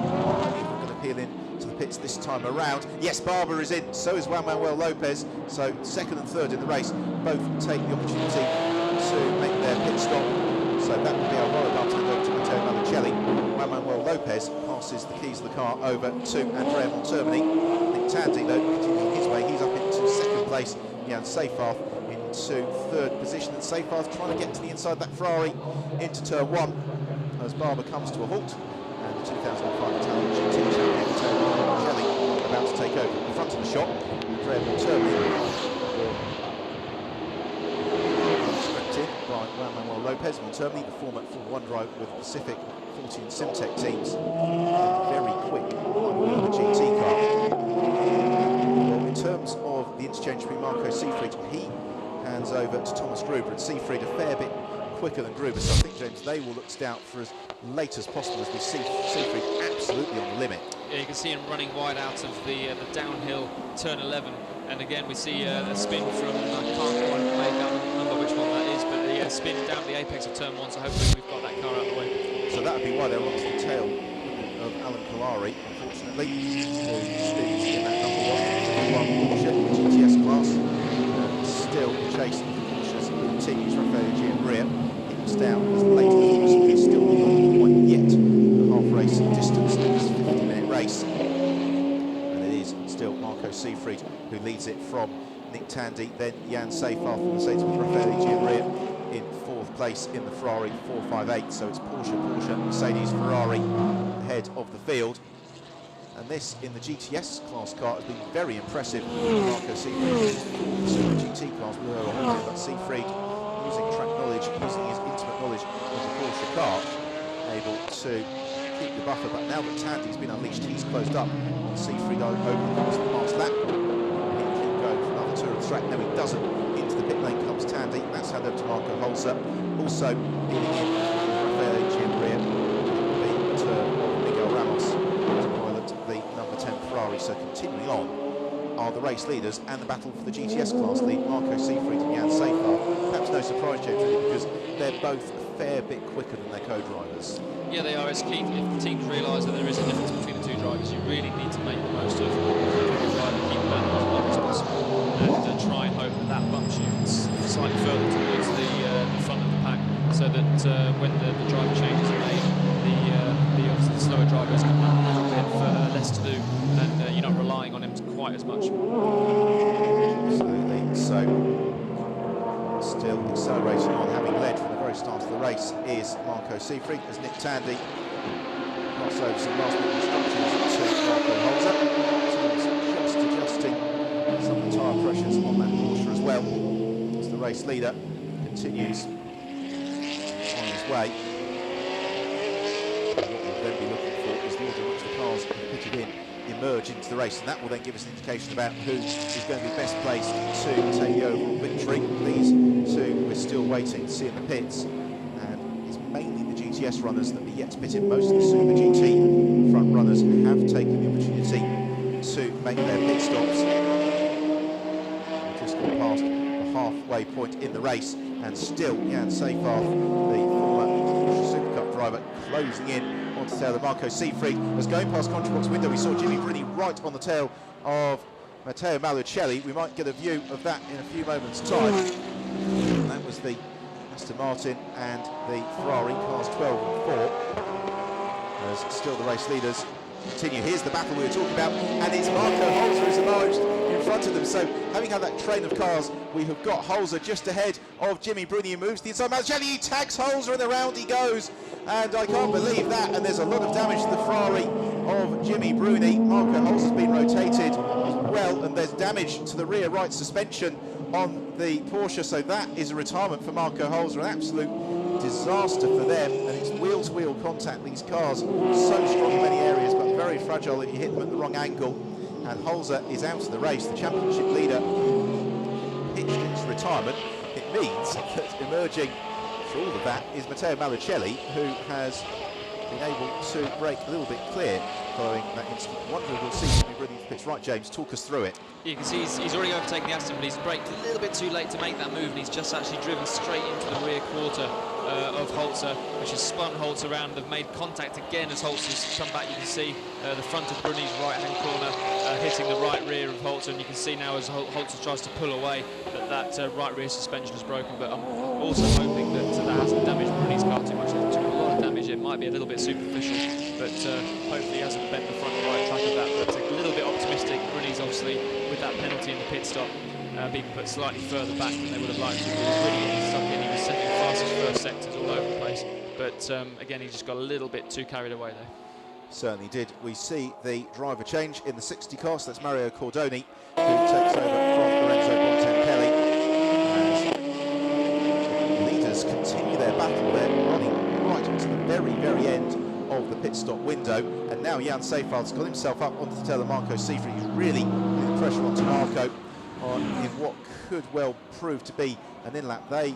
We're going to peel in to the pits this time around. Yes, Barber is in, so is Juan Manuel Lopez. So second and third in the race both take the opportunity to make their pit stop. So that will be Alvaro Martin over to Matteo Malicelli. Juan Manuel Lopez passes the keys of the car over to Andrea Montermini. Nick Tandy, though, continuing his way, he's up into second place. Jan Seyfarth into third position, and Seyfarth trying to get to the inside of that Ferrari into turn one as Barber comes to a halt. And the 2005 Italian GT champion Matteo Malicelli about to take over in front of the shot. Andrea Montermini by Juan Manuel Lopez. Montermini, the former Formula 1 driver with the Pacific 40 and Simtech teams, very quick on the GT car. Well, in terms of the interchange between Marco Seafried, he hands over to Thomas Gruber, and Seafried a fair bit quicker than Gruber, so I think, James, they will look out for as late as possible as we see Seafried absolutely on the limit. Yeah, you can see him running wide out of the downhill turn 11, and again we see a spin from, I can't quite make out remember which one that is, but a spin down the apex of turn one, so hopefully we've got that car out of the way. So that would be why they're onto the tail of Alan Kalari, unfortunately, who spins in that number one Porsche GTS class. Still, the chase of the Porsches continues. Rafael Gianbria, he was down as late as possible. He's still not quite yet the half race distance in this 50-minute race. And it is still Marco Seafried who leads it from Nick Tandy, then Jan Seyfarth from Mercedes with Rafael Gianbria in fourth place in the Ferrari 458. So it's Porsche, Mercedes, Ferrari ahead of the field. And this in the GTS class car has been very impressive. Marco Seafried, Super GT cars were on here, but Seafried, using track knowledge, using his intimate knowledge of the Porsche car, able to keep the buffer. But now that Tandy's been unleashed, he's closed up on Seafried over the course of the past lap. He'll keep going for another tour of the track. No, he doesn't. Into the pit lane comes Tandy. That's handed over to Marco Holzer. Also peeling in Rafael Gianbria, the return of Miguel Ramos, the number 10 Ferrari. So continuing on are the race leaders and the battle for the GTS class lead, Marco Seafried and Jan Seyfarth. Perhaps no surprise, James, really, because they're both a fair bit quicker than their co-drivers. Yeah, they are. It's key if the teams realise that there is a difference between the two drivers. You really need to make the most of the driver, keep them as long as possible, and try and hope that that bumps you slightly further towards the front of the pack, so that when the driver changes are made, the slower drivers can have a little bit less to do, and you're not relying on him quite as much. Absolutely. So, still accelerating on, having led from the very start of the race, is Marco Seafried as Nick Tandy pass over some last minute instructions to Marco Holzer. Just adjusting some of the tyre pressures on that Porsche as well, as the race leader continues on his way. What we'll then be looking for is the order in which the cars have pitted in emerge into the race, and that will then give us an indication about who is going to be best placed to take the overall victory. These two we're still waiting to see in the pits, and it's mainly the GTS runners that are yet to pit in. Most of the Super GT front runners have taken the opportunity to make their pit stops. We've just gone past the halfway point in the race, and still Jan Seyfarth, the former Porsche Super Cup driver, closing in onto the tail of Marco Seafried. As going past Contrabox window, we saw Jimmy Bruni right on the tail of Matteo Malicelli. We might get a view of that in a few moments' time. And that was the Aston Martin and the Ferrari cars 12 and 4. As still the race leaders continue. Here's the battle we were talking about, and it's Marco Holzer who's emerged in front of them. So having had that train of cars, we have got Holzer just ahead of Jimmy Bruni, who moves to the inside. Malicelli, he tags Holzer and around he goes. And I can't believe that, and there's a lot of damage to the Ferrari of Jimmy Bruni. Marco Holzer's been rotated as well, and there's damage to the rear right suspension on the Porsche, so that is a retirement for Marco Holzer, an absolute disaster for them. And it's wheel-to-wheel contact, these cars, so strong in many areas, but very fragile if you hit them at the wrong angle. And Holzer is out of the race, the championship leader pitched into retirement, it means that emerging for all of that is Matteo Malicelli, who has been able to break a little bit clear following that instant wonder. We'll see Jimmy Bruni pitch. Right, James, talk us through it. You can see he's already overtaken the Aston, but he's braked a little bit too late to make that move, and he's just actually driven straight into the rear quarter of Holzer, which has spun Holzer around. They've made contact again as Holzer's come back. You can see the front of Bruni's right-hand corner hitting the right rear of Holzer, and you can see now as Holzer tries to pull away that right rear suspension is broken. But I'm also hoping that that hasn't damaged Bruni's car too much. It took a lot of damage. It might be a little bit superficial, but hopefully he hasn't bent the front right track of that. But a little bit optimistic. Bruni's obviously, with that penalty in the pit stop, being put slightly further back than they would have liked to. He was really getting stuck in. He was second fastest first sectors all over the place. But again, he just got a little bit too carried away there. Certainly did. We see the driver change in the 60 car, so that's Mario Cordoni, who takes over from Lorenzo Bontempelli. As leaders continue their battle, they're running right to the very, very end of the pit stop window, and now Jan Seyfarth's got himself up onto the tail of Marco Seifert. He's really putting pressure onto Marco in what could well prove to be an in-lap. They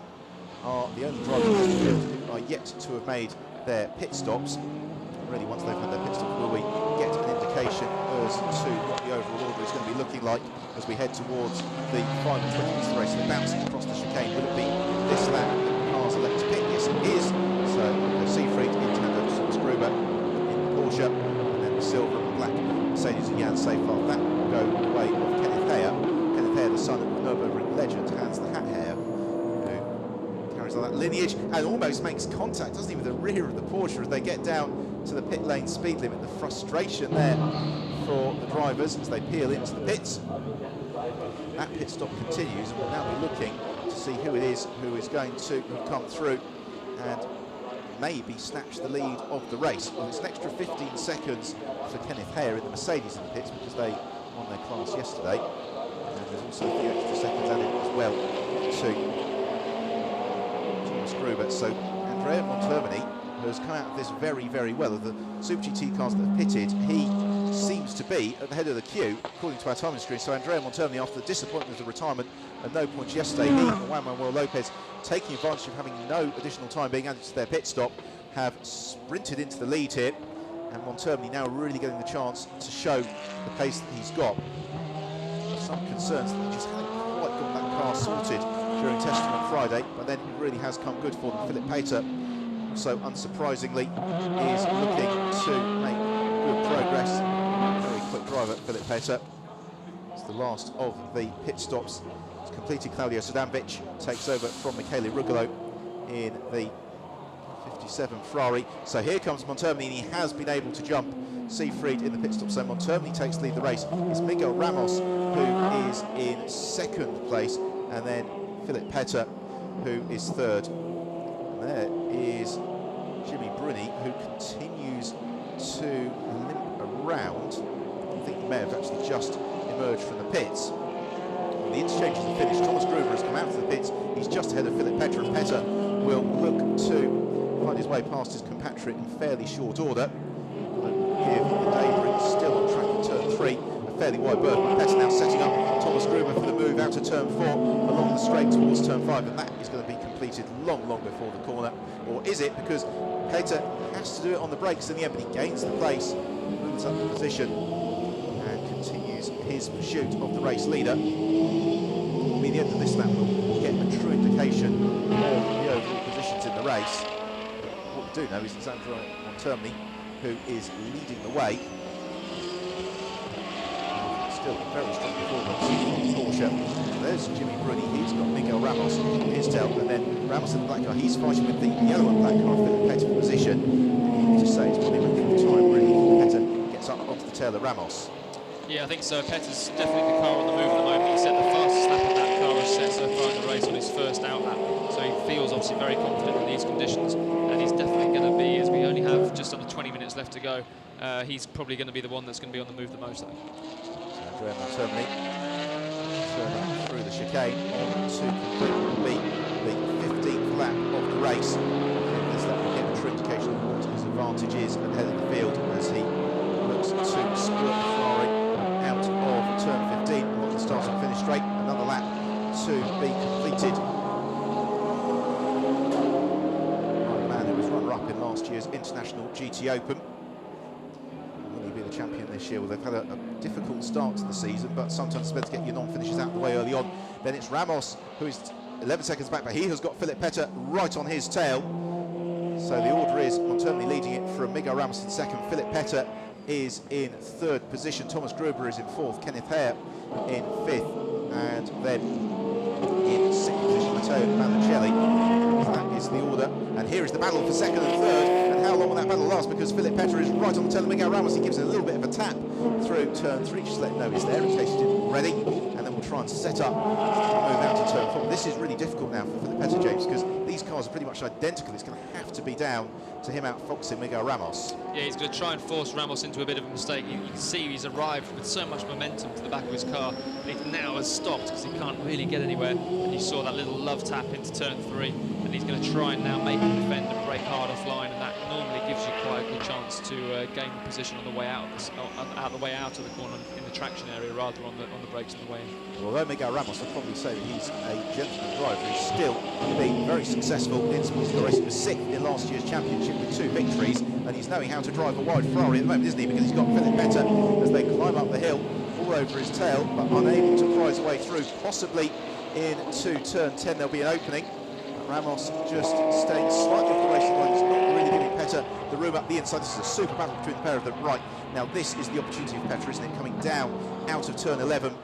are the only drivers in the field who are yet to have made their pit stops. Really, once they've had their pit stops, will we get an indication as to what the overall order is going to be looking like as we head towards the final 20 minutes of the race. They're bouncing across the chicane. Will it be this lap that the cars elect to pit? Yes, it is. So Seifert in tandem to Thomas Gruber in the Porsche, and then the silver and black Mercedes and Jan Seyfarth. That will go the way of Kenneth Hayer. Kenneth Hayer, the son of Nurburgring legend Hans the Hat Hayer, who carries on that lineage and almost makes contact, doesn't he, with the rear of the Porsche as they get down to the pit lane speed limit. The frustration there for the drivers as they peel into the pits. That pit stop continues, and we'll now be looking to see who it is who is going to come through and maybe snatch the lead of the race. Well, it's an extra 15 seconds for Kenneth Hayer in the Mercedes in the pits because they won their class yesterday, and there's also a few extra seconds added as well to Thomas Gruber. So Andrea Montermini, who has come out of this very, very well. Of the Super GT cars that have pitted, he seems to be at the head of the queue, according to our timing screen. So Andrea Montermini, after the disappointment of retirement and no points yesterday, he and Juan Manuel Lopez, taking advantage of having no additional time being added to their pit stop, have sprinted into the lead here. And Montermini now really getting the chance to show the pace that he's got. Some concerns that he just hadn't quite got that car sorted during testing on Friday, but then it really has come good for them. Philip Pater, so unsurprisingly, is looking to make good progress. Very quick driver, Philip Pater. It's the last of the pit stops. It's completed. Claudio Sudanvic takes over from Michele Rugolo in the 57 Ferrari. So here comes Montermini, and he has been able to jump Seifert in the pit stop. So Montermini takes the lead of the race. It's Miguel Ramos who is in second place, and then Philip Pater who is third. There is Jimmy Bruni, who continues to limp around. I think he may have actually just emerged from the pits. When the interchanges are finished, Thomas Gruber has come out of the pits. He's just ahead of Philip Pater, and Pater will look to find his way past his compatriot in fairly short order. Here, the Debris still on track in turn 3. A fairly wide berth, but Pater now setting up Thomas Gruber for the move out of turn 4 along the straight towards turn 5, and that is going to be completed long before the corner. Or is it? Because Pater has to do it on the brakes in the end, but he gains the place, moves up the position, and continues his pursuit of the race leader. Will be the end of this lap. We'll get a true indication of the overall positions in the race. What we do know is it's Andrea Montermini who is leading the way. Still a very strong performance from Porsche. There's Jimmy Bruni, he's got Miguel Ramos on his tail, and then Ramos in the black car, he's fighting with the yellow and black car, Philip Pater for position. And you just say it's probably looking for time really before Pater gets up onto the tail of Ramos. Yeah, I think so. Pater's definitely the car on the move at the moment. He set the fastest lap of that car has set so far in the race on his first out lap. So he feels obviously very confident in these conditions, and he's definitely going to be, as we only have just under 20 minutes left to go, he's probably going to be the one that's going to be on the move the most, though. Andrea Montermini turning through the chicane on to complete the 15th lap of the race. In this lap, we'll get a true indication of what his advantage is ahead of the field as he looks to squirt the Ferrari out of turn 15 along the start and finish straight. Another lap to be last year's International GT Open. Will he be the champion this year? Well, they've had a difficult start to the season, but sometimes it's better to get your non-finishes out of the way early on. Then it's Ramos, who is 11 seconds back, but he has got Philip Petter right on his tail. So the order is Montgomery leading it from Miguel Ramos in second. Philip Petter is in third position. Thomas Gruber is in fourth. Kenneth Hare in fifth. And then in sixth position, Matteo Manocelli. So that is the order. And here is the battle for second and third. And how long will that battle last? Because Philip Petter is right on the tail of Miguel Ramos. He gives it a little bit of a tap through turn three, just to let him know he's there in case he didn't already. And then we'll try and set up and move out to turn four. This is really difficult now for Philip Petter, James, because these cars are pretty much identical. It's going to have to be down to him outfoxing Miguel Ramos. Yeah, he's going to try and force Ramos into a bit of a mistake. You can see he's arrived with so much momentum to the back of his car. It now has stopped because he can't really get anywhere. And you saw that little love tap into turn three. And he's going to try and now make him defend and brake hard offline. And that normally gives you quite a good chance to gain the position on the way out of the corner in the traction area, rather on the brakes on the way in. Although Miguel Ramos, I'd probably say that he's a gentleman driver. He's still been very successful in sportscar racing. He was sixth in last year's championship with 2 victories, and he's knowing how to drive a wide Ferrari at the moment, isn't he? Because he's got Philip Petter as they climb up the hill, all over his tail, but unable to prize a way through. Possibly into turn 10 there'll be an opening. Ramos just staying slightly off the racing line. He's not really giving Petter the room up the inside. This is a super battle between the pair of them. Right, now this is the opportunity of Petter, isn't it? Coming down out of turn 11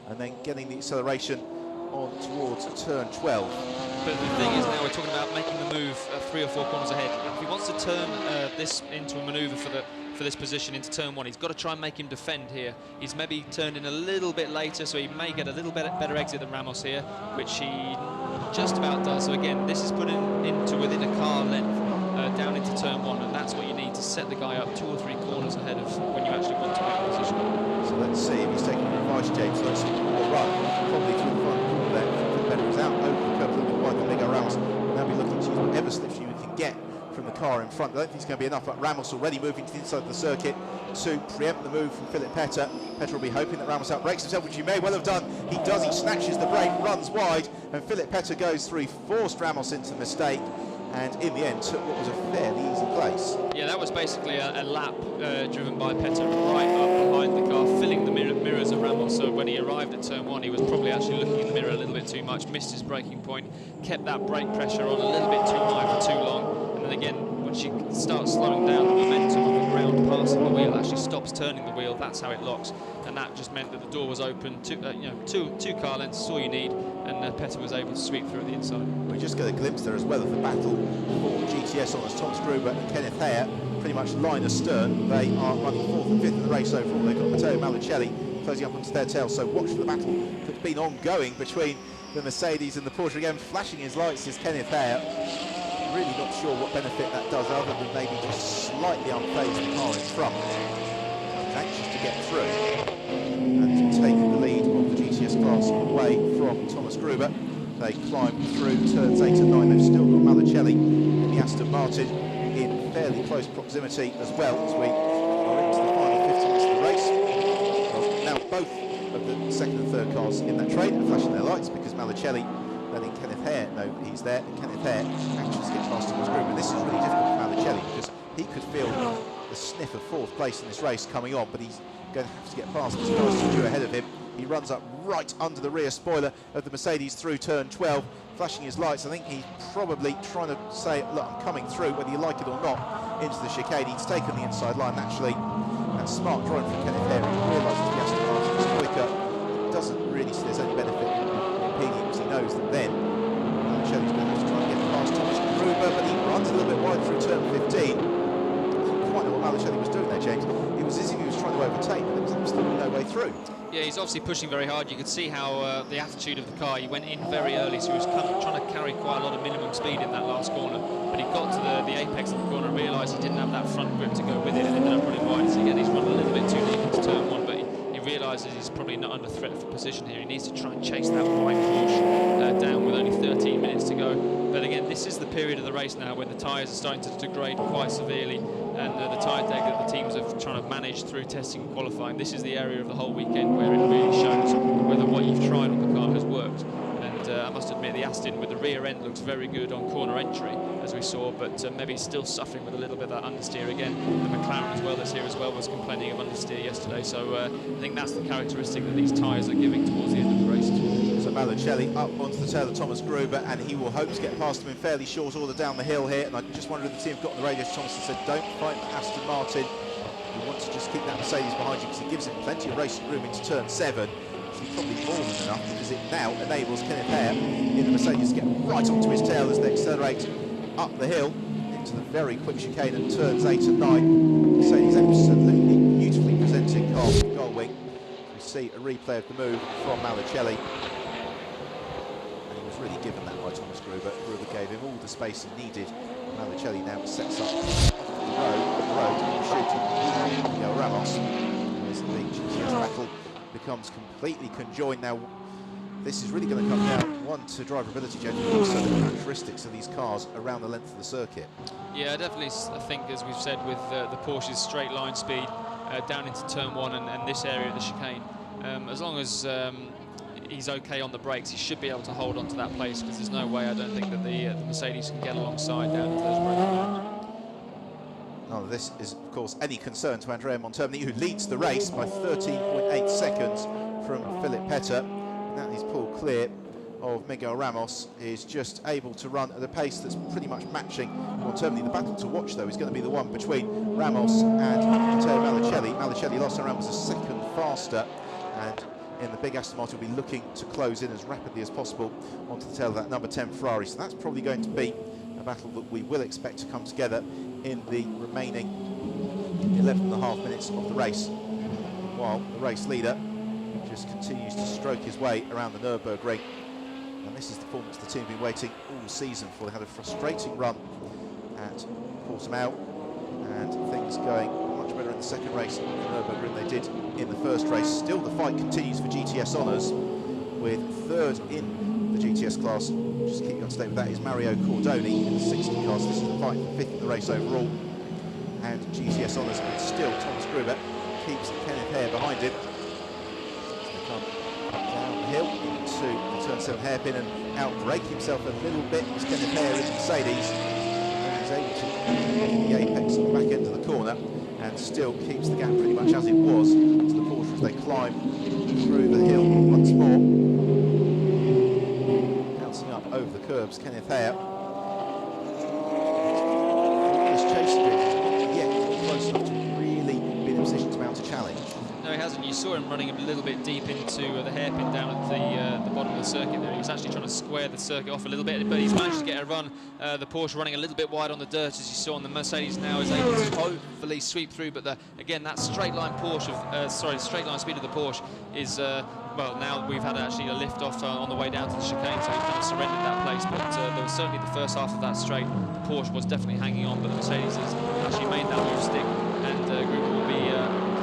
and then getting the acceleration on towards turn 12. But the thing is, now we're talking about making the move 3 or 4 corners ahead. If he wants to turn this into a manoeuvre for this position into turn 1, he's got to try and make him defend here. He's maybe turned in a little bit later, so he may get a little bit better exit than Ramos here, which he just about does. So again, this is put into within a car length down into turn 1, and that's what you need to set the guy up 2 or 3 corners ahead of when you actually want to make a position. So let's see if he's taking advice, James. Let's see the run, probably through the front corner there. Petter is out over the curve a little bit wide than Miguel Ramos. Now be looking to use whatever slips you can get from the car in front. I don't think it's going to be enough, but Ramos already moving to the inside of the circuit to preempt the move from Philip Petter. Petter will be hoping that Ramos outbrakes himself, which he may well have done. He does, he snatches the brake, runs wide, and Philip Petter goes through, forced Ramos into the mistake, and in the end took what was a fairly easy place. Yeah, that was basically a lap driven by Petter right up behind the car, filling the mirrors of Ramos. So when he arrived at turn 1, he was probably actually looking in the mirror a little bit too much, missed his braking point, kept that brake pressure on a little bit too high for too long, and then again, once you start slowing down, the momentum of the ground passing the wheel actually stops turning the wheel. That's how it locks, and that just meant that the door was open. Two car lengths is all you need, and Petter was able to sweep through at the inside. We just get a glimpse there as well of the battle for GTS honours. Thomas Gruber and Kenneth Hare pretty much line astern. They are running 4th and 5th in the race overall. They've got Matteo Manocelli closing up onto their tail. So watch for the battle that's been ongoing between the Mercedes and the Porsche. Again, flashing his lights is Kenneth Hare. Really not sure what benefit that does, other than maybe just slightly unfazed the car in front. He's anxious to get through and to take the lead of the GTS class away from Thomas Gruber. They climb through turns 8 and 9. They've still got Manocelli in the Aston Martin in fairly close proximity as well, as we are into the final 50 minutes of the race. Well, now both of the second and third cars in that trade are flashing their lights, because Manocelli letting Kenneth Hare know he's there, and Kenneth Hare anxious to get past Thomas Gruber. And this is really difficult for Manocelli, because he could feel the sniff of 4th place in this race coming on, but he's going to have to get past this guy two ahead of him. He runs up right under the rear spoiler of the Mercedes through turn 12, flashing his lights. I think he's probably trying to say, look, I'm coming through, whether you like it or not, into the chicane. He's taken the inside line naturally, and smart driving from Kenneth Hare. He realises the Aston Martin is quicker. He doesn't really see there's any benefit in impeding, because he knows that then Manocelli's going to have to try and get past Thomas Gruber, but he runs a little bit wide through turn 15. I didn't quite know what Manocelli was doing there, James. It was as if he was trying to overtake, but there was absolutely no way through. Yeah, he's obviously pushing very hard. You could see how the attitude of the car, he went in very early, so he was trying to carry quite a lot of minimum speed in that last corner. But he got to the apex of the corner and realised he didn't have that front grip to go with it, and ended up running wide. So again, he's run a little bit too deep into turn 1, but he realises he's probably not under threat for position here. He needs to try and chase that white Porsche down with only 13 minutes to go. But again, this is the period of the race now when the tyres are starting to degrade quite severely, and the tyre tag that the teams are trying to manage through testing and qualifying. This is the area of the whole weekend where it really shows whether what you've tried on the car has worked. And I must admit the Aston with the rear end looks very good on corner entry, as we saw, but maybe still suffering with a little bit of that understeer again. The McLaren as well, that's here as well, was complaining of understeer yesterday, so I think that's the characteristic that these tyres are giving towards the end of the race. So Malicelli up onto the tail of Thomas Gruber, and he will hope to get past him in fairly short order down the hill here. And I just wondered if the team got on the radio to Thomas and said, don't fight the Aston Martin. You want to just keep that Mercedes behind you, because it gives him plenty of racing room into turn 7. Probably more than enough, because it now enables Kenneth Hare in the Mercedes to get right onto his tail as they accelerate up the hill into the very quick chicane at turns 8 and 9. Mercedes absolutely beautifully presenting car with Goldwing. We see a replay of the move from Malicelli, and he was really given that by Thomas Gruber. Gruber gave him all the space he needed. Malicelli now sets up off the road shooting Miguel Ramos as the GTS battle becomes completely conjoined. Now this is really going to come down, one, to drivability, generally, but also the characteristics of these cars around the length of the circuit. Yeah, definitely. I think, as we've said, with the Porsche's straight line speed down into turn 1 and this area of the chicane, as long as he's okay on the brakes, he should be able to hold on to that place, because there's no way, I don't think, that the Mercedes can get alongside down into those braking zones. None of this is, of course, any concern to Andrea Montermini, who leads the race by 13.8 seconds from Philip Petter. Now he's pulled clear of Miguel Ramos, is just able to run at a pace that's pretty much matching Montermini. The battle to watch, though, is going to be the one between Ramos and Matteo Malicelli. Malicelli last time around was a second faster, and in the big Aston Martin will be looking to close in as rapidly as possible onto the tail of that number 10 Ferrari. So that's probably going to be a battle that we will expect to come together in the remaining 11.5 minutes of the race, while the race leader just continues to stroke his way around the Nurburgring. And this is the performance the team have been waiting all season for. They had a frustrating run at Portimao, and things going much better in the second race at the Nurburgring than they did in the first race. Still, the fight continues for GTS honours, with third in the GTS class. Just keep you up to date with that is Mario Cordoni in the 60 cars. This is the fight for 5th in the race overall, and GTS honours, and still Thomas Gruber keeps Kenneth Hare behind him. So they come down the hill into the turn 7 hairpin and outbrake himself a little bit as Kenneth Hare in the Mercedes, and he's able to hit the apex at the back end of the corner and still keeps the gap pretty much as it was to the Porsche as they climb through the hill once more. Bouncing up over the curbs, Kenneth Hare. This chase is yet close enough to really be in a position to mount a challenge. No, he hasn't. You saw him running a little bit deep into the hairpin down at the bottom of the circuit there. He was actually trying to square the circuit off a little bit, but he's managed to get a run. The Porsche running a little bit wide on the dirt, as you saw, and the Mercedes now is able to hopefully sweep through. But again, that straight line straight line speed of the Porsche is well, now we've had actually a lift off on the way down to the chicane, so he's kind of surrendered that place. But there was certainly the first half of that straight, the Porsche was definitely hanging on, but the Mercedes has actually made that move stick, and Gruber will be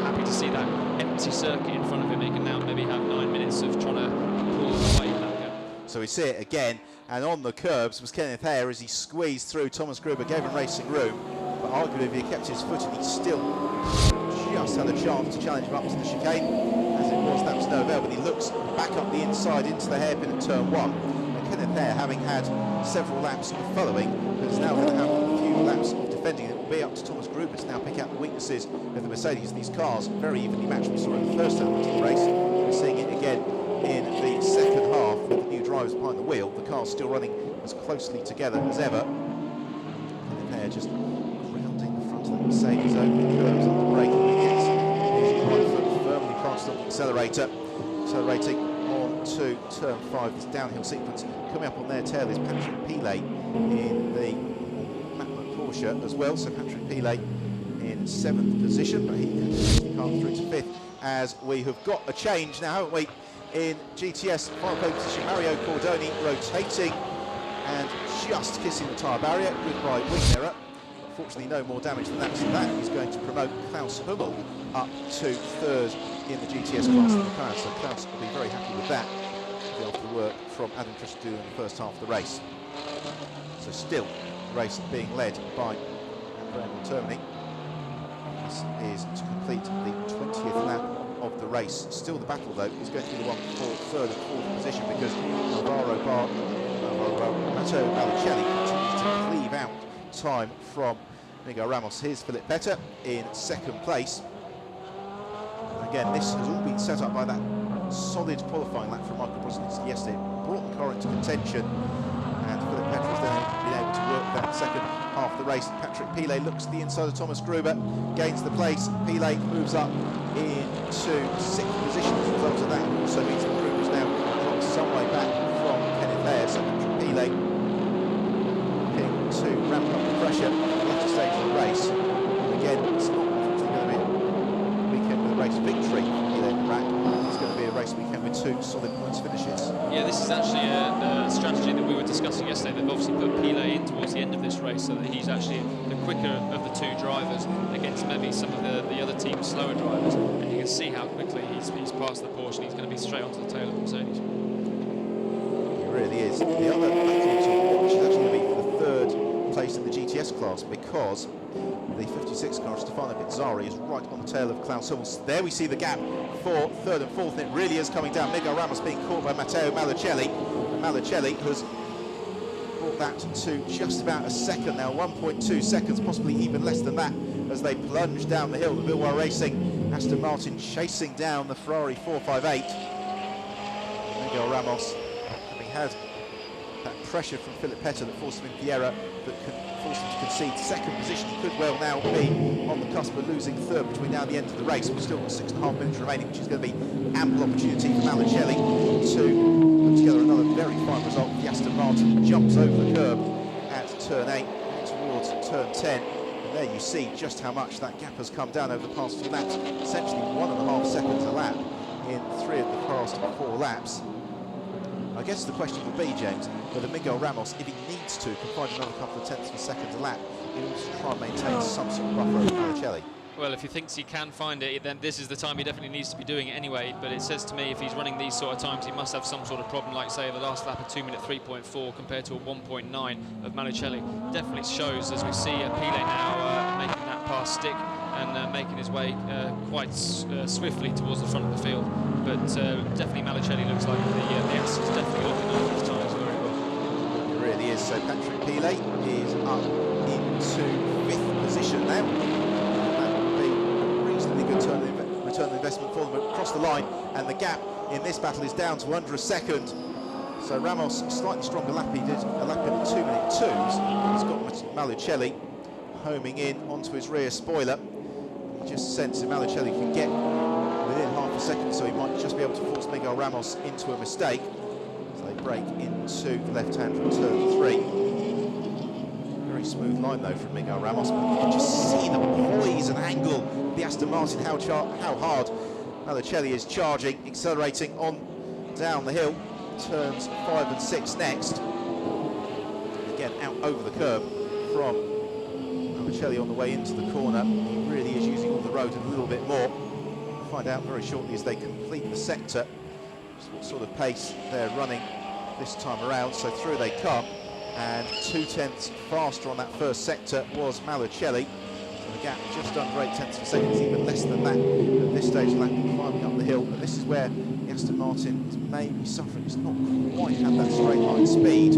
happy to see that empty circuit in front of him. He can now maybe have 9 minutes of trying to pull away that gap. So we see it again, and on the curbs was Kenneth Hare as he squeezed through. Thomas Gruber gave him racing room, but arguably if he kept his foot and he still just had a chance to challenge him up to the chicane. As it was, that was no avail, but he looks back up the inside into the hairpin at turn 1. And Kenneth Hare, having had several laps of following, is now going to have a few laps of defending. It will be up to Thomas Gruber to now pick out the weaknesses of the Mercedes. These cars very evenly matched. We saw it in the first element of the race. We're seeing it again in the second half with the new drivers behind the wheel. The cars still running as closely together as ever. Kenneth Hare just grounding the front of the Mercedes over the curbs on the brake. He gets his right foot firmly planted on the accelerator. Accelerating on to turn 5. This downhill sequence coming up on their tail is Patrick Pilet in the Matmut Porsche as well. So Patrick Pilet in 7th position, but he can't through to 5th, as we have got a change now, haven't we, in GTS final pole position. Mario Cordoni rotating and just kissing the tyre barrier. Goodbye wing mirror. Unfortunately, no more damage than that, so that is going to promote Klaus Hummel up to 3rd in the GTS class of the car. So Klaus will be very happy with that after the work from Adam Christou in the first half of the race. So still, the race being led by Andrea Montermini. This is to complete the 20th lap of the race. Still the battle, though, is going to be the one for third and fourth position, because Matteo Malicelli continues to cleave out time from Miguel Ramos. Here's Philip Petter in second place. Again, this has all been set up by that solid qualifying lap from Michael Brosnitsky yesterday. Brought the car into contention, and Philip Petter has then been able to work that second half of the race. Patrick Pilet looks to the inside of Thomas Gruber, gains the place. Pilet moves up into sixth position as a result of that. Also means that Gruber's now dropped some way back from Kenneth Hare. So Patrick Pilet looking to ramp up the pressure at the latter stage of the race. And again, it's not unfortunately going to be a weekend with a race victory for Pilet and Rack. It's going to be a race weekend with two solid points finishes. Yeah, this is actually a strategy that we were discussing yesterday. They've obviously put Pilet in towards the end of this race so that he's actually the quicker of the two drivers against maybe some of the other team's slower drivers. And you can see how quickly he's passed the Porsche, and he's going to be straight onto the tail of Mercedes. He really is. The other battle to watch is actually going to be for the third place in the GTS class, because the 56 car, Stefano Bizzarri, is right on the tail of Klaus Hummels. There we see the gap for third and fourth, and it really is coming down. Miguel Ramos being caught by Matteo Malicelli. Malicelli has brought that to just about a second now, 1.2 seconds, possibly even less than that, as they plunge down the hill. The Bilbao Racing Aston Martin chasing down the Ferrari 458. Miguel Ramos, having had that pressure from Philip Petter that forced him into the error, that forced him to concede second position, he could well now be on the cusp of losing third between now and the end of the race. We've still got 6.5 minutes remaining, which is going to be ample opportunity for Malicelli to put together another very fine result. The Aston Martin jumps over the curb at turn 8 towards turn 10. And there you see just how much that gap has come down over the past few laps. Essentially 1.5 seconds a lap in 3 of the past 4 laps. I guess the question would be, James, whether Miguel Ramos, if he needs to, can find another couple of tenths of a second a lap in order to try and maintain some sort of buffer over Malicelli. Well, if he thinks he can find it, then this is the time he definitely needs to be doing it anyway. But it says to me, if he's running these sort of times, he must have some sort of problem, like, say, the last lap, a 2-minute 3.4 compared to a 1.9 of Malicelli. Definitely shows, as we see Pilet now making that pass stick and making his way quite swiftly towards the front of the field. But definitely Malicelli looks like the Aston's definitely looking over his tyres very well. It really is. So Patrick Pilet is up into 5th position now. That would be a reasonably good return on investment for them across the line, and the gap in this battle is down to under a second. So Ramos, slightly stronger lap. He did a lap in 2-minute 2s. He's got Malicelli homing in onto his rear spoiler. He just senses Malicelli can get within half a second, so he might just be able to force Miguel Ramos into a mistake. So they break into the left-hand from turn 3. Very smooth line though from Miguel Ramos, but you can just see the poise and angle of the Aston Martin, how hard Malicelli is charging, accelerating on down the hill. Turns 5 and 6 next. Again, out over the curb from Malicelli on the way into the corner. He really is using all the road a little bit more. We'll find out very shortly as they complete the sector what sort of pace they're running this time around. So through they come, and 2/10 faster on that first sector was Malicelli. So the gap just under 8 tenths of a second, even less than that at this stage of the lap, climbing up the hill. And this is where the Aston Martin is maybe suffering. It's not quite had that straight line speed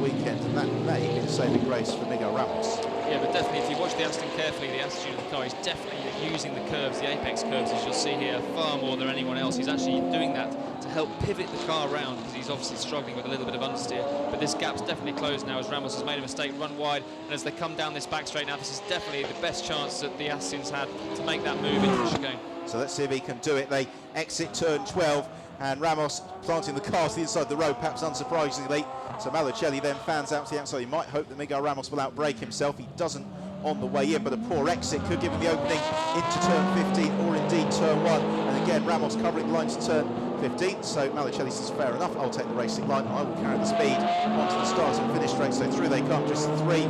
weekend, and that may be the saving grace for Miguel Ramos. Yeah, but definitely, if you watch the Aston carefully, the attitude of the car, he's definitely using the curves, the apex curves, as you'll see here, far more than anyone else. He's actually doing that to help pivot the car around, because he's obviously struggling with a little bit of understeer. But this gap's definitely closed now as Ramos has made a mistake, run wide, and as they come down this back straight now, this is definitely the best chance that the Astons had to make that move into the chicane. So let's see if he can do it. They exit turn 12, and Ramos planting the car to the inside of the road, perhaps unsurprisingly. So Malicelli then fans out to the outside. He might hope that Miguel Ramos will outbrake himself. He doesn't on the way in, but a poor exit could give him the opening into turn 15, or indeed turn 1. And again, Ramos covering the line to turn 15. So Malicelli says, fair enough, I'll take the racing line. I will carry the speed onto the start and finish straight. So through they come, just 3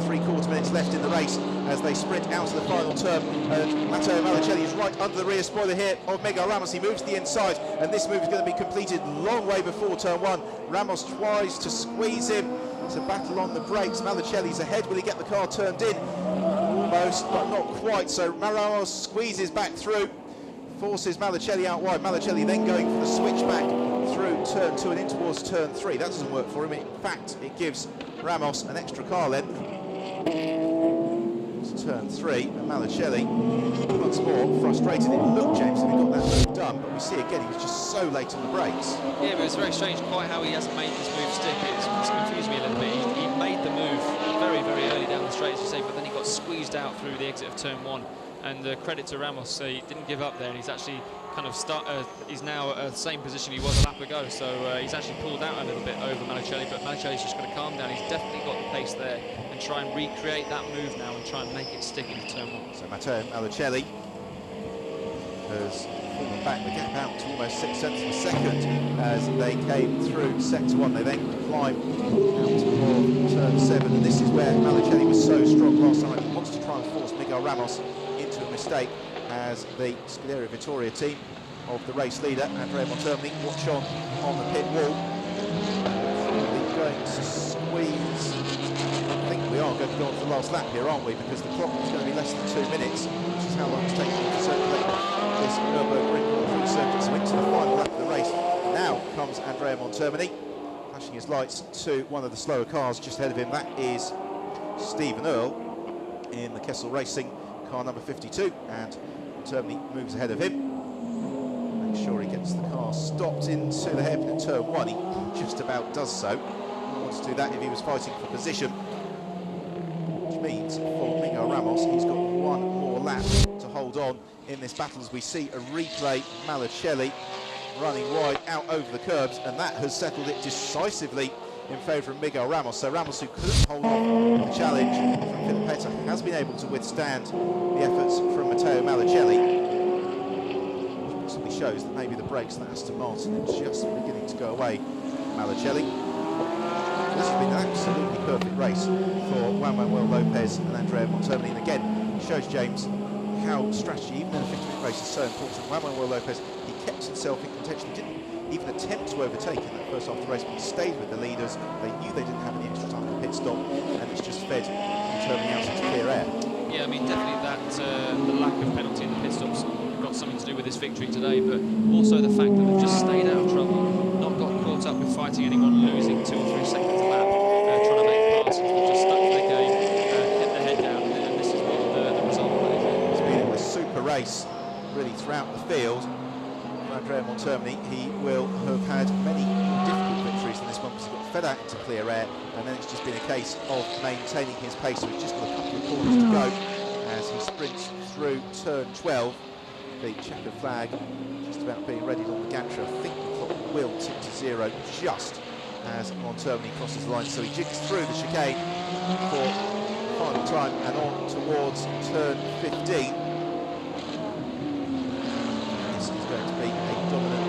3/4 minutes left in the race as they sprint out to the final turn. And Matteo Malicelli is right under the rear spoiler here of Miguel Ramos. He moves to the inside, and this move is going to be completed long way before turn 1. Ramos tries to squeeze him to battle on the brakes. Malicelli's ahead. Will he get the car turned in? Almost, but not quite. So Ramos squeezes back through. forces Malicelli out wide. Malicelli then going for the switchback through turn 2 and in towards turn 3. That doesn't work for him. In fact, it gives Ramos an extra car length. It's turn 3, and Malicelli once more frustrated. It looked, James, that he got that move done, but we see again he was just so late on the brakes. Yeah, but it's very strange quite how he hasn't made this move stick. It's confused me a little bit. He made the move very, very early down the straight, as you say, but then he got squeezed out through the exit of turn 1. And credit to Ramos, he didn't give up there, and he's actually kind of he's now at the same position he was a lap ago, so he's actually pulled out a little bit over Malicelli, but Malicelli's just going to calm down. He's definitely got the pace there and try and recreate that move now and try and make it stick into turn 1. So Matteo Malicelli has fallen back the gap out to almost 6 tenths of a second as they came through sector 1. They then climbed out of turn 7, and this is where Malicelli was so strong last time. He wants to try and force Miguel Ramos into a mistake as the Scuderia Vittoria team of the race leader Andrea Montermini watch on the pit wall. Probably going to squeeze. I think we are going to go on to the last lap here, aren't we? Because the clock is going to be less than 2 minutes, which is how long it's taken to circulate this Nurburgring Race circuit. So into the final lap of the race. Now comes Andrea Montermini, flashing his lights to one of the slower cars just ahead of him. That is Stephen Earle in the Kessel Racing car number 52, and Montermini moves ahead of him. Make sure he gets the car stopped into the hairpin at turn 1. He just about does so. He wants to do that if he was fighting for position, which means for Miguel Ramos he's got one more lap to hold on in this battle as we see a replay. Malicelli running wide out over the curbs, and that has settled it decisively in favour of Miguel Ramos. So Ramos, who couldn't hold on the challenge from Filipetta, has been able to withstand the efforts from Matteo Malicelli, which possibly shows that maybe the brakes that Aston Martin are just beginning to go away. Malicelli. This has been an absolutely perfect race for Juan Manuel Lopez and Andrea Montermini, and again shows, James, how strategy, even in a 50-minute race, is so important. Juan Manuel Lopez, he kept himself in contention. He didn't even attempt to overtake in that first half of the race, but he stayed with the leaders. They knew they didn't have any extra time for pit stop, and it's just fed Montermini out into clear air. Yeah, I mean, definitely that the lack of penalty in the pit stops got something to do with this victory today, but also the fact that they've just stayed out of trouble, not got caught up with fighting anyone, losing 2 or 3 seconds a lap, trying to make passes. They've just stuck to the game, kept their head down, and this is what the result of that is. It's been a super race, really, throughout the field. Andrea Montermini, he will have had many difficult victories in this one because he got fed out into clear air, and then it's just been a case of maintaining his pace. So he's just got a couple of corners to go as he sprints through turn 12. The checker flag just about being readied on the gantry. I think the clock will tick to 0 just as Montermini crosses the line. So he jigs through the chicane for the final time and on towards turn 15. Going to be a dominant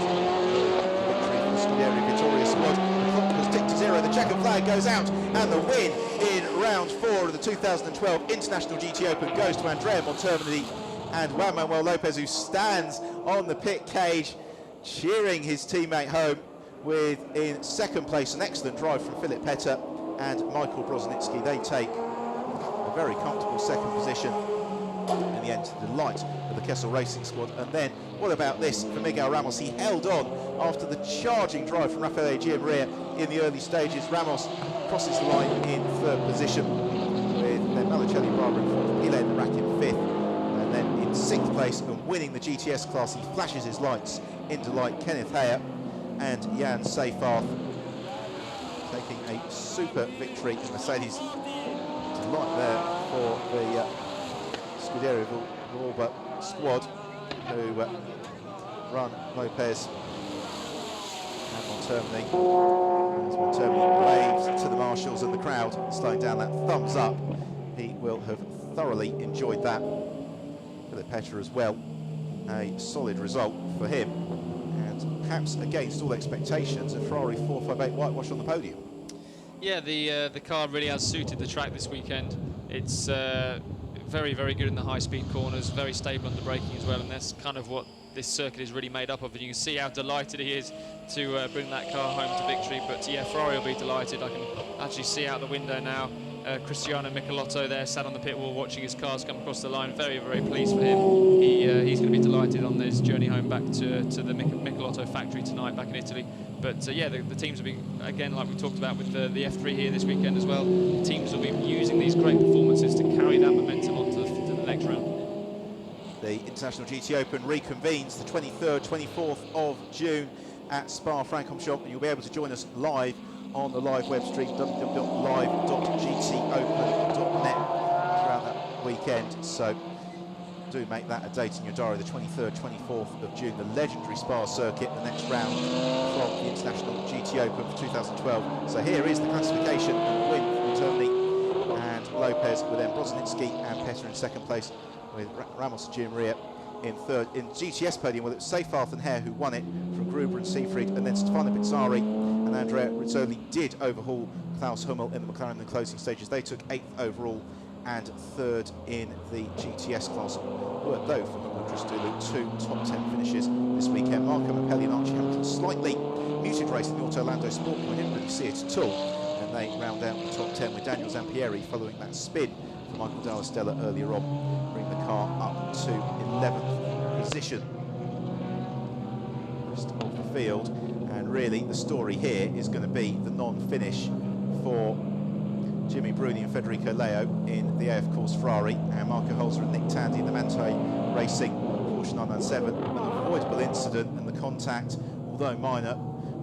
victory for the Scuderia Vittoria squad. The clock has ticked to 0, the checker flag goes out, and the win in round 4 of the 2012 International GT Open goes to Andrea Montermini and Juan Manuel Lopez, who stands on the pit cage cheering his teammate home with, in second place, an excellent drive from Filipetta and Michael Broznicki. They take a very comfortable second position in the end, to the delight of the Kessel Racing squad. And then, what about this for Miguel Ramos? He held on after the charging drive from Raffaele Giammaria in the early stages. Ramos crosses the line in third position with then Malicelli, Barber in fourth, Pile and Rack in fifth, and then in sixth place and winning the GTS class, he flashes his lights in delight. Kenneth Heyer and Jan Seyfarth taking a super victory in Mercedes. Delight there for the Scuderia Vittoria squad, who run Lopez and Montermini. As Montermini waves to the marshals and the crowd, slowing down that thumbs up, he will have thoroughly enjoyed that. Filipetta as well, a solid result for him, and perhaps against all expectations, a Ferrari 458 whitewash on the podium. Yeah, the car really has suited the track this weekend. It's very, very good in the high-speed corners, very stable on the braking as well, and that's kind of what this circuit is really made up of. And you can see how delighted he is to bring that car home to victory. But yeah, Ferrari will be delighted. I can actually see out the window now Cristiano Michelotto there sat on the pit wall watching his cars come across the line. Very, very pleased for him. He's going to be delighted on his journey home back to the Michelotto factory tonight back in Italy. But yeah, the teams will be, again, like we talked about with the F3 here this weekend as well, the teams will be using these great performances to carry that momentum on to the next round. The International GT Open reconvenes the 23rd, 24th of June at Spa-Francorchamps, and you'll be able to join us live on the live web stream, www.live.gtopen.net, throughout that weekend. So do make that a date in your diary, the 23rd, 24th of June, the legendary Spa circuit, the next round from the International GT Open for 2012. So here is the classification, and the win from Termini and Lopez, with then Broznicki and Petter in second place, with Ramos and Gianmaria in third. In GTS podium, well, it was Seyfarth and Hare who won it from Gruber and Seefried, and then Stefano Pizzari and Andrea Rizzoli did overhaul Klaus Hummel in the McLaren in the closing stages. They took 8th overall and 3rd in the GTS class. Were though from Christodoulou 2 top 10 finishes this weekend. Marco Mappelli and Archie Hamilton slightly muted race in the Orlando Sport. We didn't really see it at all, and they round out the top 10 with Daniel Zampieri following that spin from Michael Dalla Stella earlier on, bring the car up to 11th position. Rest of the field, and really the story here is going to be the non-finish for Jimmy Bruni and Federico Leo in the AF Course Ferrari, and Marco Holzer and Nick Tandy in the Mantoy Racing Porsche 997. An avoidable incident, and the contact, although minor,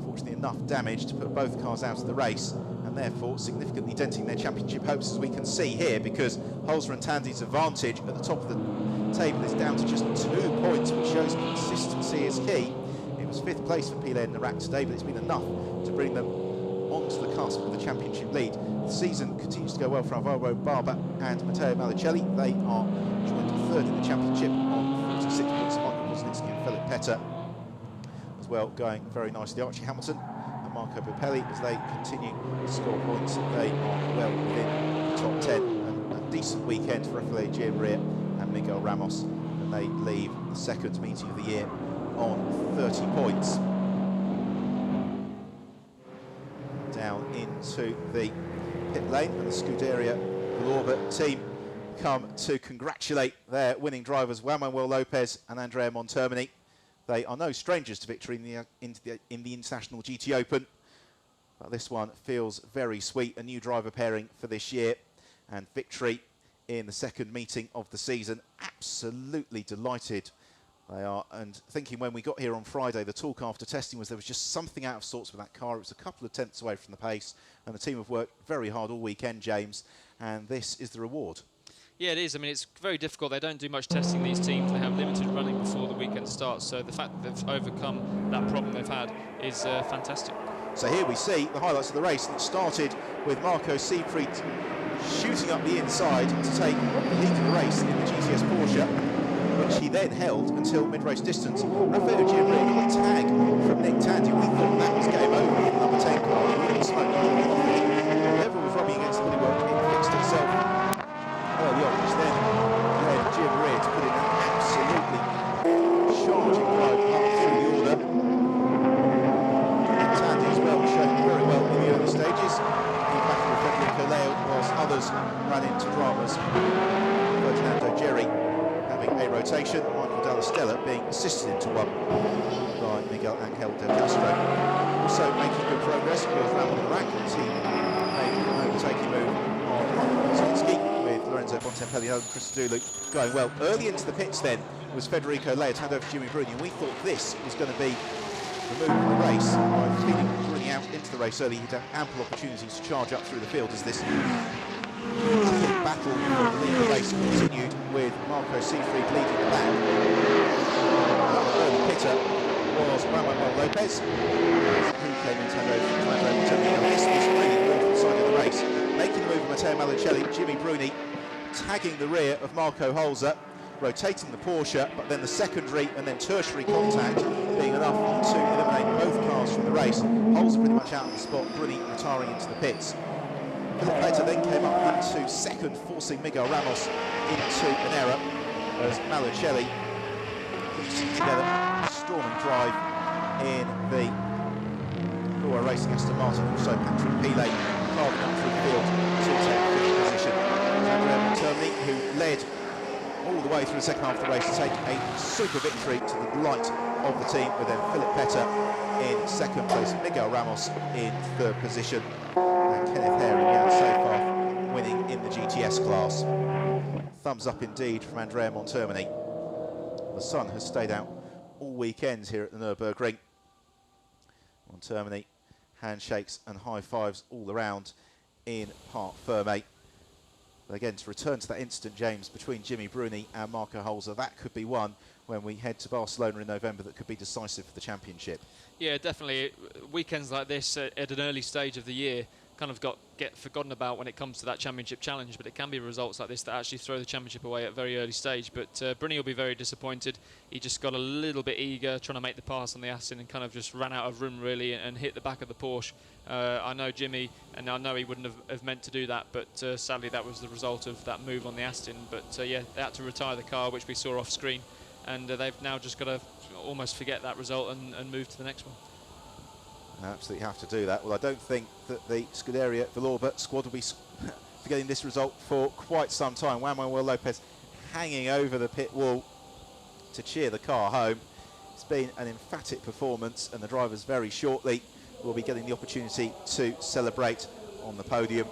fortunately enough damage to put both cars out of the race, and therefore significantly denting their championship hopes, as we can see here, because Holzer and Tandy's advantage at the top of the table is down to just 2 points, which shows consistency is key. It was 5th place for Pile and Narak today, but it's been enough to bring them onto the cusp of the championship lead. The season continues to go well for Alvaro Barba and Matteo Malicelli. They are joined 3rd in the championship on 46 points. Michael Broznicki and Philip Petter as well going very nicely. Archie Hamilton and Marco Mappelli, as they continue to score points, they are well within the top 10. And a decent weekend for Rafael Gianmaria and Miguel Ramos, and they leave the second meeting of the year on 30 points. Down into the pit lane, and the Scuderia Lorber team come to congratulate their winning drivers, Juan Manuel Lopez and Andrea Montermini. They are no strangers to victory in the International GT Open, but this one feels very sweet. A new driver pairing for this year, and victory in the second meeting of the season. Absolutely delighted they are, and thinking when we got here on Friday, the talk after testing was there was just something out of sorts with that car. It was a couple of tenths away from the pace, and the team have worked very hard all weekend, James, and this is the reward. Yeah, it is. I mean, it's very difficult. They don't do much testing, these teams. They have limited running before the weekend starts, so the fact that they've overcome that problem they've had is fantastic. So here we see the highlights of the race, and it started with Marco Seefried shooting up the inside to take the lead of the race in the GTS Porsche, which he then held until mid-race distance. Rafael Gianmaria got a tag from Nick Tandy. We thought that was game over for the number 10 car. He really smoked the level was rubbing against the bodywork. It fixed itself early on, which then led Gianmaria to put in an absolutely charging drive up through the order. Nick Tandy as well showed very well in the early stages. He battled with Federico Leo, whilst others ran into dramas. Ferdinando Jerry having a rotation, Michael Dalla Stella being assisted into one by Miguel Angel Del Castro. Also making good progress was Ramon Narak, as he made an overtaking move on Michael Broznicki, with Lorenzo Bontempelli and Christodoulou going well. Early into the pits then was Federico Leo, hand over to Jimmy Bruni, and we thought this was going to be the move of the race. By feeding Bruni out into the race early, he'd have ample opportunities to charge up through the field as this battle for the lead of the race continued, with Marco Seefried leading the back. Early pitter was Juan Manuel Lopez, who came in to hand over to Andrea Montermini. This was really the awful side of the race. Making the move of Matteo Malicelli, Jimmy Bruni tagging the rear of Marco Holzer, rotating the Porsche, but then the secondary and then tertiary contact being enough to eliminate both cars from the race. Holzer pretty much out on the spot, Bruni retiring into the pits. Philip Petter then came up into second, forcing Miguel Ramos into an error, as Malicelli putting together a storming drive in the Laura Racing Aston Martin. Also Patrick Pile carving up through the field to take fifth position. Andrea Montermini, who led all the way through the second half of the race to take a super victory to the delight of the team, with then Philip Petter in second place, Miguel Ramos in third position, and Kenneth Hare and Jan Seyfarth winning in the GTS class. Thumbs up indeed from Andrea Montermini. The sun has stayed out all weekend here at the Nurburgring. Montermini, handshakes and high fives all around in Parc Fermé. But again, to return to that instant, James, between Jimmy Bruni and Marco Holzer, that could be one when we head to Barcelona in November that could be decisive for the championship. Yeah, definitely. Weekends like this at an early stage of the year kind of get forgotten about when it comes to that championship challenge, but it can be results like this that actually throw the championship away at a very early stage. But Bruni will be very disappointed. He just got a little bit eager trying to make the pass on the Aston and kind of just ran out of room really and hit the back of the Porsche. I know Jimmy, and I know he wouldn't have meant to do that, but sadly that was the result of that move on the Aston. But yeah, they had to retire the car, which we saw off screen, and they've now just got to almost forget that result and move to the next one. Absolutely have to do that. Well, I don't think that the Scuderia Villorba squad will be forgetting this result for quite some time. Juan Manuel Lopez hanging over the pit wall to cheer the car home. It's been an emphatic performance, and the drivers very shortly will be getting the opportunity to celebrate on the podium.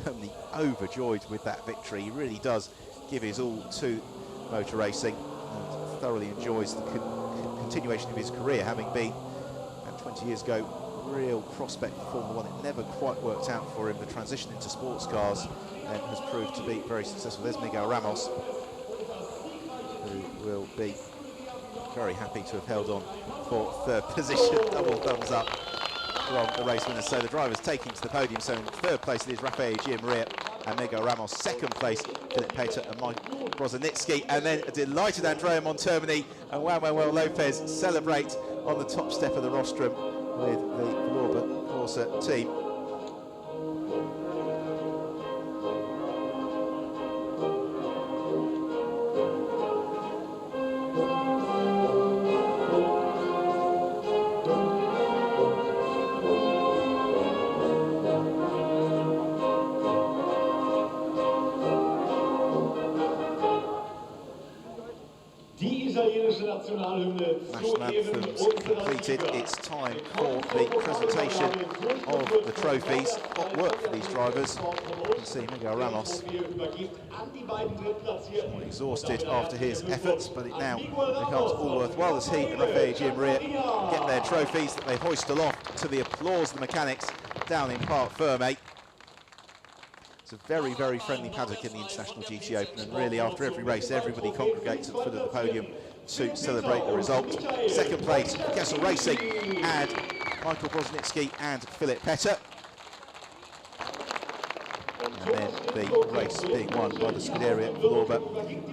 Totally overjoyed with that victory. He really does give his all to motor racing and thoroughly enjoys the continuation of his career, having been 20 years ago real prospect for Formula One. It never quite worked out for him. The transition into sports cars then has proved to be very successful. There's Miguel Ramos, who will be very happy to have held on for third position. Double thumbs up from the race winners. So the drivers taking to the podium. So in third place it is Rafael Giammaria and Miguel Ramos. Second place, Philip Petter and Mike Brozanitsky. And then a delighted Andrea Montermini and Juan Manuel Lopez celebrate on the top step of the rostrum with the Villorba Corsa team. National anthems completed. It's time for the presentation of the trophies. Hot work for these drivers. You can see Miguel Ramos exhausted after his efforts, but it now becomes all worthwhile as he and Rafael Giammaria get their trophies that they hoist aloft to the applause of the mechanics down in Parc Fermé. It's a very, very friendly paddock in the International GT Open, and really after every race everybody congregates at the foot of the podium to celebrate the result. Second place, Kessel Racing and Michael Brozanitsky and Philip Petter. And then the race being won by the Scuderia Villorba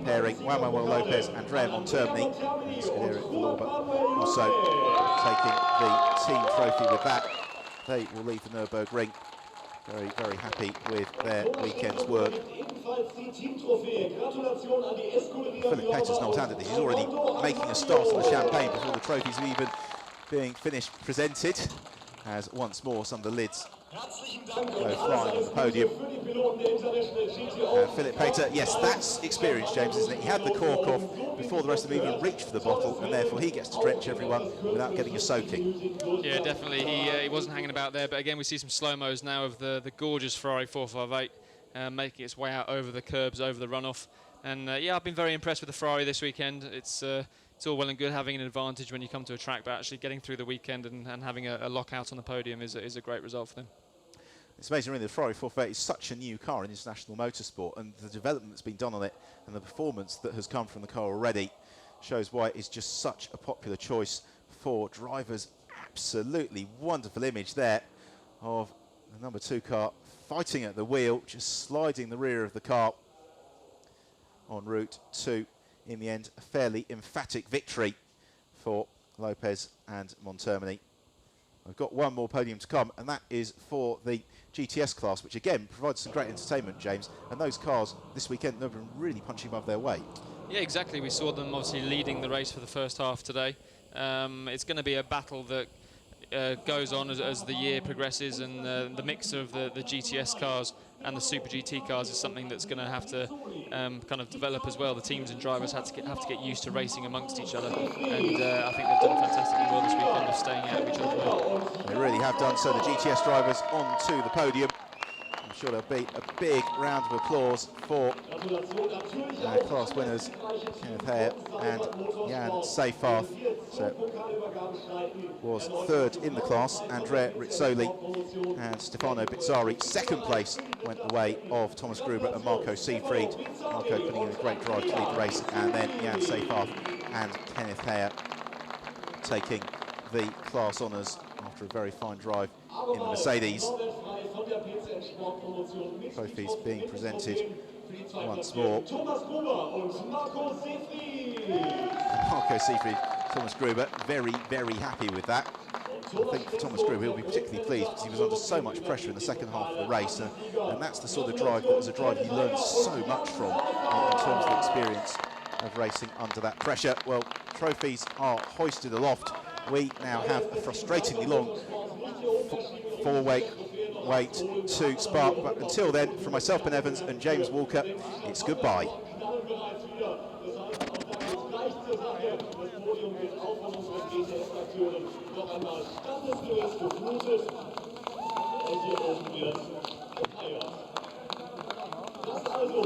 pairing Juan Manuel Lopez and Andrea Montermini. And Scuderia Villorba also taking the team trophy with that. They will leave the Nürburgring very, very happy with their weekend's work. Philip Petter's not handed this. He's already making a start on the champagne before the trophies are even being finished presented, as once more some of the lids go flying on the podium. Philip Petter, yes, that's experience, James, isn't it? He had the cork off before the rest of them even reached for the bottle, and therefore he gets to drench everyone without getting a soaking. Yeah, definitely. He wasn't hanging about there, but again we see some slow-mos now of the gorgeous Ferrari 458 making its way out over the curbs, over the runoff. And yeah, I've been very impressed with the Ferrari this weekend. It's all well and good having an advantage when you come to a track, but actually getting through the weekend and having a lockout on the podium is a great result for them. It's amazing, really. The Ferrari 458 is such a new car in international motorsport, and the development that's been done on it and the performance that has come from the car already shows why it is just such a popular choice for drivers. Absolutely wonderful image there of the number 2 car fighting at the wheel, just sliding the rear of the car en route to, in the end, a fairly emphatic victory for Lopez and Montermini. We've got one more podium to come, and that is for the GTS class, which again provides some great entertainment, James. And those cars this weekend have been really punching above their weight. Yeah, exactly. We saw them obviously leading the race for the first half today. It's going to be a battle that goes on as the year progresses, and the mix of the GTS cars and the Super GT cars is something that's going to have to kind of develop as well. The teams and drivers have to get used to racing amongst each other, and I think they've done fantastically well this weekend of staying out of each other's way. They really have done so. The GTS drivers onto the podium. I'm sure there'll be a big round of applause for class winners Kenneth Hare and Jan Seyfarth. So was third in the class. Andrea Rizzoli and Stefano Bizzarri. Second place went the way of Thomas Gruber and Marco Siegfried. Marco putting in a great drive to lead the race, and then Jan Seyfarth and Kenneth Hare taking the class honours after a very fine drive in the Mercedes. Trophies being presented once more. Marco Siegfried, Thomas Gruber, very, very happy with that. I think for Thomas Gruber, he'll be particularly pleased because he was under so much pressure in the second half of the race, and that's the sort of drive that was a drive he learned so much from in terms of the experience of racing under that pressure. Well, trophies are hoisted aloft. We now have a frustratingly long four-week wait to Spark, but until then, from myself, Ben Evans, and James Walker, it's goodbye. Und hier oben wird gefeiert. Das also